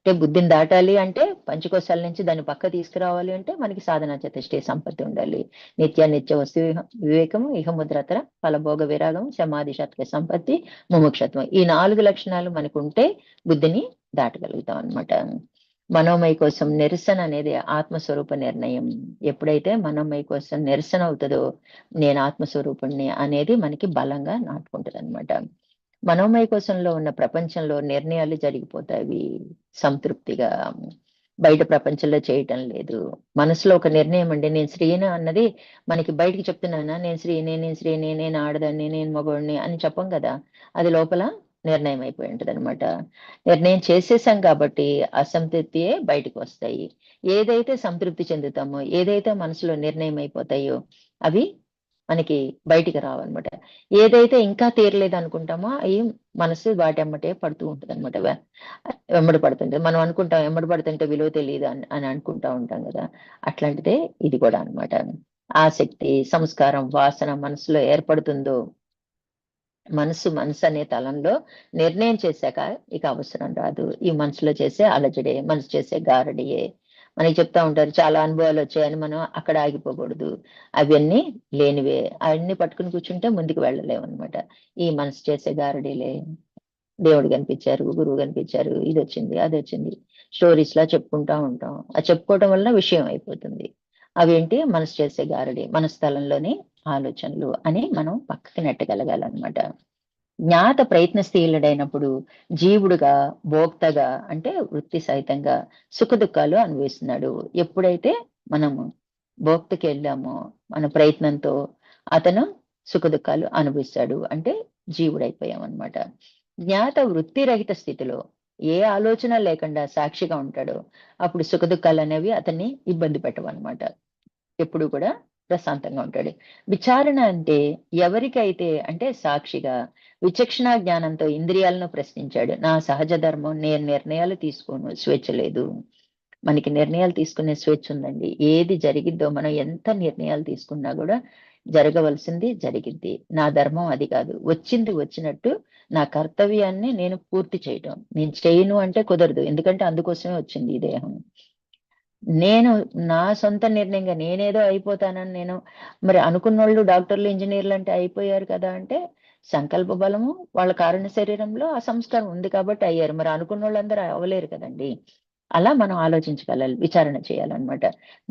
అంటే బుద్ధిని దాటాలి అంటే పంచకోశాల నుంచి దాన్ని పక్కకు తీసుకురావాలి అంటే మనకి సాధనా చతుష్టయ సంపత్తి ఉండాలి. నిత్య వస్తు వివేకము, ఇహముద్రతర ఫలభోగ విరాగం, సమాధి శతక సంపత్తి, ముముక్షత్వం. ఈ 4 లక్షణాలు మనకుంటే బుద్ధిని దాటగలుగుతాం అన్నమాట. మనోమయ కోసం నిరసన అనేది ఆత్మస్వరూప నిర్ణయం. ఎప్పుడైతే మనోమయ కోసం నిరసన అవుతుందో నేను ఆత్మస్వరూపుణ్ణి అనేది మనకి బలంగా నాటుకుంటదన్నమాట. మనోమయ కోశంలో ఉన్న ప్రపంచంలో నిర్ణయాలు జరిగిపోతాయి సంతృప్తిగా. బయట ప్రపంచంలో చేయటం లేదు. మనసులో ఒక నిర్ణయం అండి. నేను స్త్రీని అన్నది మనకి బయటికి చెప్తున్నానా? నేను స్త్రీని, నేను స్త్రీని, నేను ఆడదాన్ని, నేను మగోడిని అని చెప్పం కదా! అది లోపల నిర్ణయం అయిపోయి ఉంటదనమాట. నిర్ణయం చేసేసాం కాబట్టి అసంతృప్తియే బయటకు వస్తాయి. ఏదైతే సంతృప్తి చెందుతామో, ఏదైతే మనసులో నిర్ణయం అయిపోతాయో అవి మనకి బయటికి రావన్నమాట. ఏదైతే ఇంకా తీరలేదనుకుంటామో అయి మనసు వాటెమ్మటే పడుతూ ఉంటదనమాట. వెంబడి పడుతుంది. మనం అనుకుంటాం ఎమ్మడి పడుతుంటే విలువ తెలీదు అని అనుకుంటా ఉంటాం గదా! అట్లాంటిదే ఇది కూడా అన్నమాట. ఆసక్తి, సంస్కారం, వాసన మనసులో ఏర్పడుతుందో మనసు అనే తలంలో నిర్ణయం చేశాక ఇక అవసరం రాదు. ఈ మనసులో చేసే అలజడే, మనసు చేసే గారడియే. మనకి చెప్తా ఉంటారు చాలా అనుభవాలొచ్చాయని మనం అక్కడ ఆగిపోకూడదు. అవన్నీ లేనివే. అయన్నీ పట్టుకొని కూర్చుంటే ముందుకు వెళ్ళలేమనమాట. ఈ మనసు చేసే గారడీలే. దేవుడు కనిపించారు, గురువు కనిపించారు, ఇదొచ్చింది, అదొచ్చింది. స్టోరీస్‌లా చెప్పుకుంటా ఉంటాం. ఆ చెప్పుకోవటం వలన విషయం అయిపోతుంది. అవేంటి మనసు చేసే గారడి, మన స్థలంలోని ఆలోచనలు అని మనం పక్కకి నెట్టగలగాలనమాట. జ్ఞాత ప్రయత్నశీలుడైనప్పుడు జీవుడుగా, భోక్తగా అంటే వృత్తి సహితంగా సుఖదుఖాలు అనుభవిస్తున్నాడు. ఎప్పుడైతే మనము భోక్తకెళ్ళామో మన ప్రయత్నంతో అతను సుఖదుఖాలు అనుభవిస్తాడు. అంటే జీవుడైపోయామన్నమాట. జ్ఞాత వృత్తిరహిత స్థితిలో ఏ ఆలోచన లేకుండా సాక్షిగా ఉంటాడో అప్పుడు సుఖదుఖాలనేవి అతన్ని ఇబ్బంది పెట్టవన్నమాట. ఎప్పుడు కూడా ప్రశాంతంగా ఉంటాడు. విచారణ అంటే ఎవరికైతే అంటే సాక్షిగా విచక్షణ జ్ఞానంతో ఇంద్రియాలను ప్రశ్నించాడు. నా సహజ ధర్మం నేను నిర్ణయాలు తీసుకోను. స్వేచ్ఛ లేదు. మనకి నిర్ణయాలు తీసుకునే స్వేచ్ఛ ఉందండి. ఏది జరిగిద్దో మనం ఎంత నిర్ణయాలు తీసుకున్నా కూడా జరగవలసింది జరిగిద్ది. నా ధర్మం అది కాదు. వచ్చింది వచ్చినట్టు నా కర్తవ్యాన్ని నేను పూర్తి చేయటం. నేను చేయను అంటే కుదరదు. ఎందుకంటే అందుకోసమే వచ్చింది ఈ దేహం. నేను నా సొంత నిర్ణయంగా నేనేదో అయిపోతానని మరి అనుకున్నోళ్ళు డాక్టర్లు, ఇంజినీర్లు అంటే అయిపోయారు కదా! అంటే సంకల్ప బలము వాళ్ళ కారణ శరీరంలో ఆ సంస్కారం ఉంది కాబట్టి అయ్యారు. మరి అనుకున్న వాళ్ళందరూ అవ్వలేరు కదండి. అలా మనం ఆలోచించగలాలి, విచారణ చేయాలన్నమాట.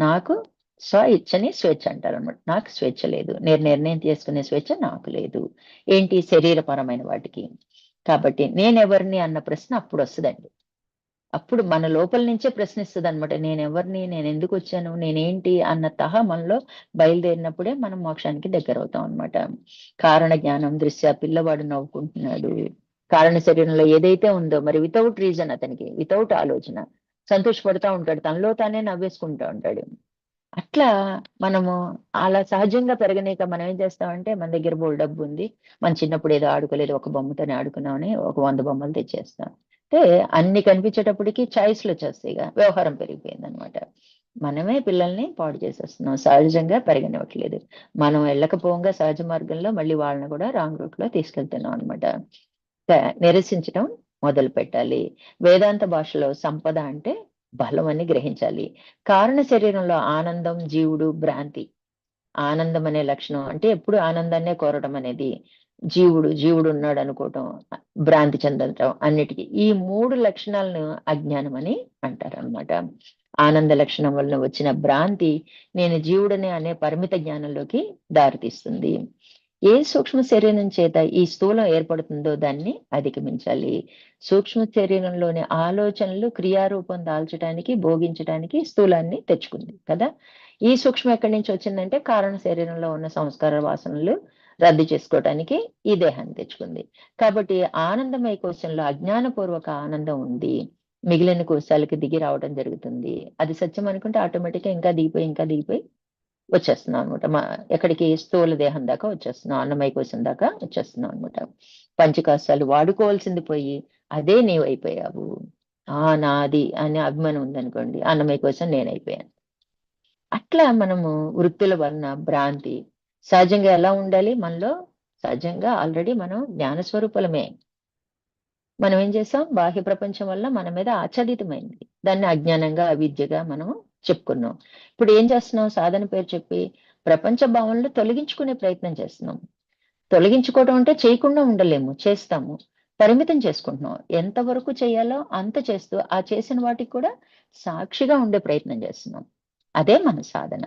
నాకు స్వ ఇచ్చని స్వేచ్ఛ అంటారన్నమాట. నాకు స్వేచ్ఛ లేదు, నేను నిర్ణయం తీసుకునే స్వేచ్ఛ నాకు లేదు. ఏంటి? శరీరపరమైన వాటికి. కాబట్టి నేనెవరిని అన్న ప్రశ్న అప్పుడు వస్తుందండి. అప్పుడు మన లోపల నుంచే ప్రశ్నిస్తుంది అనమాట. నేనెవరిని, నేను ఎందుకు వచ్చాను, నేనేంటి అన్న మనలో బయలుదేరినప్పుడే మనం మోక్షానికి దగ్గర అవుతాం అనమాట. కారణ జ్ఞానం దృష్ట్యా పిల్లవాడు నవ్వుకుంటున్నాడు. కారణ శరీరంలో ఏదైతే ఉందో మరి వితౌట్ రీజన్, అతనికి వితౌట్ ఆలోచన సంతోషపడతా ఉంటాడు, తనలో తానే నవ్వేసుకుంటా ఉంటాడు. అట్లా మనము అలా సహజంగా పెరగనీక మనం ఏం చేస్తామంటే, మన దగ్గర బోల్ డబ్బు ఉంది, మన చిన్నప్పుడు ఏదో ఆడుకోలేదు, ఒక బొమ్మతోనే ఆడుకున్నామని ఒక 100 బొమ్మలు తెచ్చేస్తాం. అంటే అన్ని కనిపించేటప్పటికి చాయిస్లు వచ్చేస్తాయి, వ్యవహారం పెరిగిపోయింది అనమాట. మనమే పిల్లల్ని పాడు చేసేస్తున్నాం, సహజంగా పెరగనివ్వట్లేదు. మనం వెళ్ళకపోగా సహజ మార్గంలో మళ్ళీ వాళ్ళని కూడా రాంగ్ రూట్ లో తీసుకెళ్తున్నాం అనమాట. నిరసించడం మొదలు పెట్టాలి. వేదాంత భాషలో సంపద అంటే బలం అని గ్రహించాలి. కారణ శరీరంలో ఆనందం, జీవుడు, భ్రాంతి. ఆనందం అనే లక్షణం అంటే ఎప్పుడు ఆనందాన్నే కోరటం అనేది, జీవుడు ఉన్నాడు అనుకోవటం, భ్రాంతి చెందటం, అన్నిటికీ ఈ 3 లక్షణాలను అజ్ఞానం అని అంటారనమాట. ఆనంద లక్షణం వలన వచ్చిన భ్రాంతి నేను జీవుడనే అనే పరిమిత జ్ఞానంలోకి దారితీస్తుంది. ఏ సూక్ష్మ శరీరం చేత ఈ స్థూలం ఏర్పడుతుందో దాన్ని అధిగమించాలి. సూక్ష్మ శరీరంలోని ఆలోచనలు క్రియారూపం దాల్చడానికి, భోగించడానికి స్థూలాన్ని తెచ్చుకుంది కదా. ఈ సూక్ష్మం ఎక్కడి నుంచి వచ్చిందంటే కారణ శరీరంలో ఉన్న సంస్కార వాసనలు రద్దు చేసుకోవటానికి ఈ దేహాన్ని తెచ్చుకుంది. కాబట్టి ఆనందమయ కోశంలో అజ్ఞానపూర్వక ఆనందం ఉంది, మిగిలిన కోశాలకి దిగి రావడం జరుగుతుంది. అది సత్యం అనుకుంటే ఆటోమేటిక్ గా ఇంకా దిగిపోయి వచ్చేస్తున్నాం అనమాట. ఎక్కడికి? స్థూల దేహం దాకా వచ్చేస్తున్నాం, అన్నమయ కోశం దాకా వచ్చేస్తున్నాం అనమాట. పంచకాశాలు వాడుకోవాల్సింది పోయి అదే నీవైపోయావు. నాది అనే అభిమానం ఉందనుకోండి, అన్నమయ కోసం నేనైపోయాను. అట్లా మనము వృత్తుల వలన భ్రాంతి. సహజంగా ఎలా ఉండాలి మనలో? సహజంగా ఆల్రెడీ మనం జ్ఞాన స్వరూపులమే. మనం ఏం చేసాం? బాహ్య ప్రపంచం వల్ల మన మీద ఆచ్ఛాదితమైంది, దాన్ని అజ్ఞానంగా, అవిద్యగా మనం చెప్పుకున్నాం. ఇప్పుడు ఏం చేస్తున్నాం? సాధన పేరు చెప్పి ప్రపంచ భావనలు తొలగించుకునే ప్రయత్నం చేస్తున్నాం. తొలగించుకోవడం అంటే చేయకుండా ఉండలేము, చేస్తాము. పరిమితం చేసుకుంటున్నాం. ఎంతవరకు చేయాలో అంత చేస్తూ ఆ చేసిన వాటికి కూడా సాక్షిగా ఉండే ప్రయత్నం చేస్తున్నాం. అదే మన సాధన.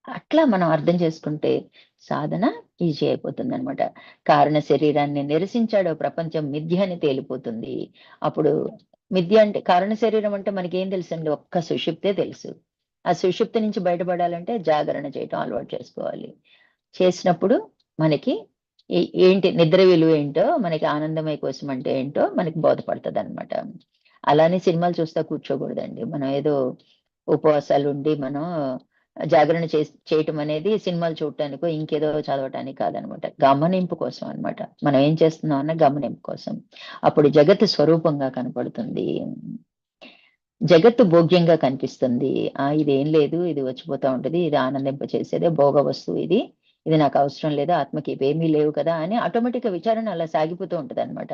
అట్లా మనం అర్థం చేసుకుంటే సాధన ఈజీ అయిపోతుంది అనమాట. కారణ శరీరాన్ని నిరసించాడో ప్రపంచం మిథ్య అని తేలిపోతుంది. అప్పుడు మిథ్య అంటే, కారణ శరీరం అంటే మనకేం తెలుసండి? ఒక్క సుషుప్తే తెలుసు. ఆ సుషుప్తి నుంచి బయటపడాలంటే జాగరణ చేయటం అలవాటు చేసుకోవాలి. చేసినప్పుడు మనకి ఏంటి నిద్ర విలువ ఏంటో, మనకి ఆనందమయ కోసం అంటే ఏంటో మనకి బోధపడుతుంది అనమాట. అలానే సినిమాలు చూస్తా కూర్చోకూడదండి. మనం ఏదో ఉపవాసాలు ఉండి మనం జాగరణ చేయటం అనేది సినిమాలు చూడటానికో ఇంకేదో చదవటానికి కాదనమాట. గమనింపు కోసం అనమాట. మనం ఏం చేస్తున్నాం అన్న గమనింపు కోసం. అప్పుడు జగత్తు స్వరూపంగా కనపడుతుంది, జగత్తు భోగ్యంగా కనిపిస్తుంది. ఇదేం లేదు, ఇది వచ్చిపోతా ఉంటది, ఇది ఆనందింపచేసేదే భోగ వస్తువు, ఇది నాకు అవసరం లేదు, ఆత్మకి ఇవేమీ లేవు కదా అని ఆటోమేటిక్ గా విచారణ అలా సాగిపోతూ ఉంటది అనమాట.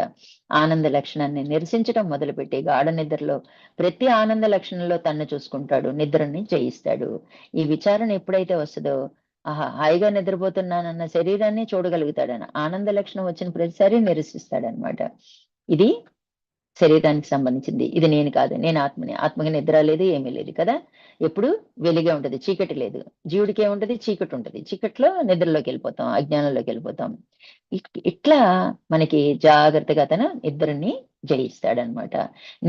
ఆనంద లక్షణాన్ని నిరసించడం మొదలుపెట్టి గాఢ నిద్రలో ప్రతి ఆనంద లక్షణంలో తన్ను చూసుకుంటాడు, నిద్రని జయిస్తాడు. ఈ విచారణ ఎప్పుడైతే వస్తుందో, హాయిగా నిద్రపోతున్నానన్న శరీరాన్ని చూడగలుగుతాడని ఆనంద లక్షణం వచ్చిన ప్రతిసారి నిరసిస్తాడనమాట. ఇది శరీరానికి సంబంధించింది, ఇది నేను కాదు, నేను ఆత్మకి నిద్ర లేదు, ఏమీ లేదు కదా. ఎప్పుడు వెలిగే ఉంటది, చీకటి లేదు. జీవుడికి ఏముంటది? చీకటి ఉంటది. చీకట్లో నిద్రలోకి వెళ్ళిపోతాం, అజ్ఞానంలోకి వెళ్ళిపోతాం. ఇట్లా మనకి జాగ్రత్తగా తన నిద్రని జయిస్తాడనమాట.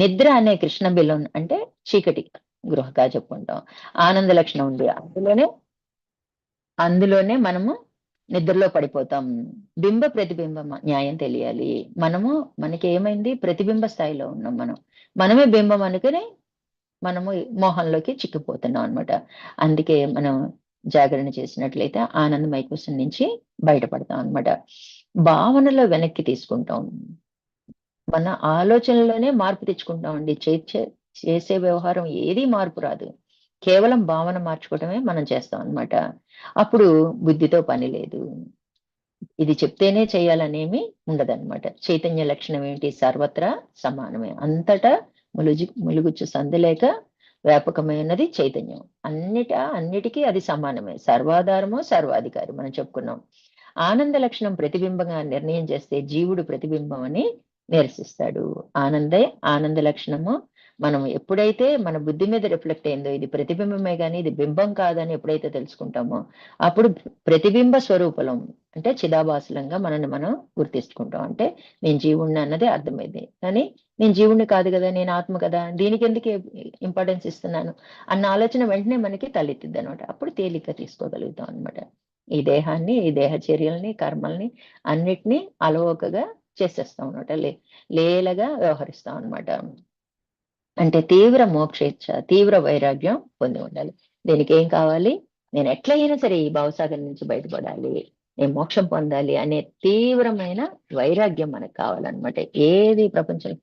నిద్ర అనే కృష్ణ బిలం అంటే చీకటి గృహగా చెప్పుకుంటాం. ఆనంద లక్షణం ఉంది, అందులోనే మనము నిద్రలో పడిపోతాం. బింబ ప్రతిబింబ న్యాయం తెలియాలి. మనకి ఏమైంది? ప్రతిబింబ స్థాయిలో ఉన్నాం. మనమే బింబం అనుకుని మనము మోహంలోకి చిక్కిపోతున్నాం అనమాట. అందుకే మనం జాగరణ చేసినట్లయితే ఆనందమయ కోశం నుంచి బయటపడతాం అనమాట. భావనలో వెనక్కి తీసుకుంటాం, మన ఆలోచనలోనే మార్పు తెచ్చుకుంటామండి. చేసే వ్యవహారం ఏది మార్పు రాదు, కేవలం భావన మార్చుకోవటమే మనం చేస్తాం అనమాట. అప్పుడు బుద్ధితో పని లేదు, ఇది చెప్తేనే చేయాలనేమి ఉండదన్నమాట. చైతన్య లక్షణం ఏంటి? సర్వత్రా సమానమే, అంతటా ములుగుచ్చు సందులేక వ్యాపకమైనది చైతన్యం. అన్నిటికీ అది సమానమే, సర్వాధారము సర్వాధికారి మనం చెప్పుకున్నాం. ఆనంద లక్షణం ప్రతిబింబంగా నిర్ణయం చేస్తే జీవుడు ప్రతిబింబం అని నిరసిస్తాడు. ఆనంద లక్షణము మనం ఎప్పుడైతే మన బుద్ధి మీద రిఫ్లెక్ట్ అయిందో ఇది ప్రతిబింబమే కానీ ఇది బింబం కాదని ఎప్పుడైతే తెలుసుకుంటామో అప్పుడు ప్రతిబింబ స్వరూపలం అంటే చిదాభాసులంగా మనల్ని మనం గుర్తించుకుంటాం. అంటే నేను జీవుణ్ణి అన్నది అర్థమైంది. కానీ నేను జీవుణ్ణి కాదు కదా, నేను ఆత్మ కదా, దీనికి ఎందుకు ఇంపార్టెన్స్ ఇస్తున్నాను అన్న ఆలోచన వెంటనే మనకి తలెత్తిద్ది అనమాట. అప్పుడు తేలిక తీసుకోగలుగుతాం అనమాట. ఈ దేహాన్ని, ఈ దేహ చర్యల్ని, కర్మల్ని అన్నిటినీ అలవోకగా చేసేస్తాం అనమాట. లేలగా వ్యవహరిస్తాం అనమాట. అంటే తీవ్ర మోక్షేచ్ఛ, తీవ్ర వైరాగ్యం పొంది ఉండాలి. దీనికి ఏం కావాలి? నేను ఎట్లయినా సరే ఈ భవసాగర్ నుంచి బయటపడాలి, నేను మోక్షం పొందాలి అనే తీవ్రమైన వైరాగ్యం మనకు కావాలన్నమాట. ఏది ప్రపంచం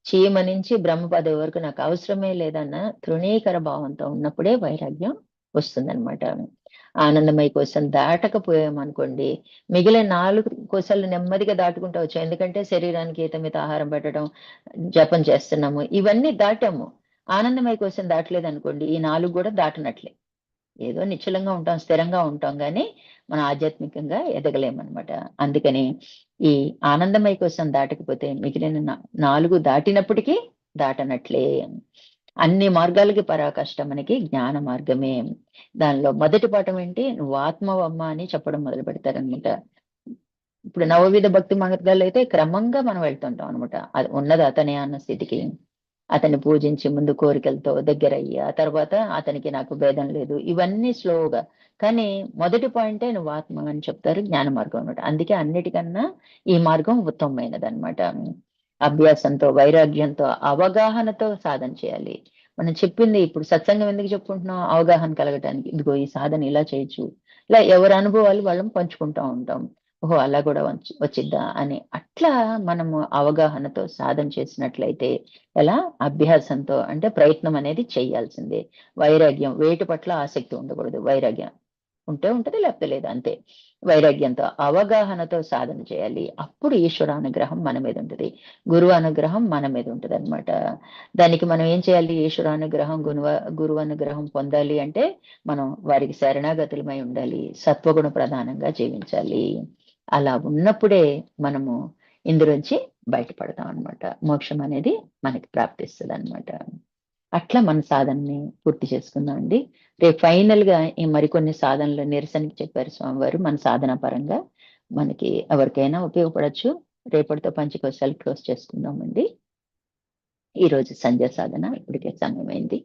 చీమ నుంచి బ్రహ్మ పదవి వరకు నాకు అవసరమే లేదన్న తృణీకర భావంతో ఉన్నప్పుడే వైరాగ్యం వస్తుందన్నమాట. ఆనందమయ కోసం దాటకపోయామనుకోండి, మిగిలిన 4 కోశాలు నెమ్మదిగా దాటుకుంటూ వచ్చాం. ఎందుకంటే శరీరానికి హితమిత ఆహారం పెట్టడం, జపం చేస్తున్నాము, ఇవన్నీ దాటాము. ఆనందమయ కోసం దాటలేదు అనుకోండి, ఈ 4 కూడా దాటనట్లే. ఏదో నిశ్చలంగా ఉంటాం, స్థిరంగా ఉంటాం, కానీ మనం ఆధ్యాత్మికంగా ఎదగలేమన్నమాట. అందుకని ఈ ఆనందమయ కోసం దాటకపోతే మిగిలిన 4 దాటినప్పటికీ దాటనట్లే. అన్ని మార్గాలకి పరాకాష్ట మనకి జ్ఞాన మార్గమే. దానిలో మొదటి పాఠం ఏంటి? నువ్వు ఆత్మవమ్మ అని చెప్పడం మొదలు పెడతారనమాట. ఇప్పుడు నవవిధ భక్తి మార్గాల్లో అయితే క్రమంగా మనం వెళ్తుంటాం అనమాట. అది ఉన్నది అతనే అన్న స్థితికి అతన్ని పూజించి ముందు కోరికలతో దగ్గరయ్యి, ఆ తర్వాత అతనికి నాకు భేదం లేదు, ఇవన్నీ స్లోగా. కానీ మొదటి పాయింటే నువ్వు ఆత్మ అని చెప్తారు, జ్ఞాన మార్గం అనమాట. అందుకే అన్నిటికన్నా ఈ మార్గం ఉత్తమమైనది అనమాట. అభ్యాసంతో, వైరాగ్యంతో, అవగాహనతో సాధన చేయాలి. మనం చెప్పింది ఇప్పుడు సత్సంగం ఎందుకు చెప్పుకుంటున్నాం? అవగాహన కలగటానికి. ఇదిగో ఈ సాధన ఇలా చేయొచ్చు, ఇలా ఎవరి అనుభవాలు వాళ్ళం పంచుకుంటూ ఉంటాం. ఓహో అలా కూడా వచ్చిద్దా అని. అట్లా మనము అవగాహనతో సాధన చేసినట్లయితే, ఎలా? అభ్యాసంతో, అంటే ప్రయత్నం అనేది చేయాల్సిందే. వైరాగ్యం, వేటి పట్ల ఆసక్తి ఉండకూడదు. వైరాగ్యం ఉంటే ఉంటది, లేకపోతే లేదు, అంతే. వైరాగ్యంతో, అవగాహనతో సాధన చేయాలి. అప్పుడు ఈశ్వర అనుగ్రహం మన మీద ఉంటుంది, గురువు అనుగ్రహం మన మీద ఉంటుంది అనమాట. దానికి మనం ఏం చేయాలి? ఈశ్వర అనుగ్రహం, గురువు అనుగ్రహం పొందాలి అంటే మనం వారికి శరణాగతులమై ఉండాలి, సత్వగుణ ప్రధానంగా జీవించాలి. అలా ఉన్నప్పుడే మనము ఇందులోంచి బయటపడతాం అనమాట. మోక్షం అనేది మనకి ప్రాప్తిస్తుంది అనమాట. అట్లా మన సాధనని పూర్తి చేసుకుందాం అండి. రేపు ఫైనల్ గా ఈ మరికొన్ని సాధనలు నిరసనకి చెప్పారు స్వామివారు. మన సాధన పరంగా మనకి ఎవరికైనా ఉపయోగపడచ్చు. రేపటితో పంచకోశాలు క్లోజ్ చేసుకుందామండి. ఈ రోజు సంధ్యా సాధన ఇప్పటికే సమయమైంది.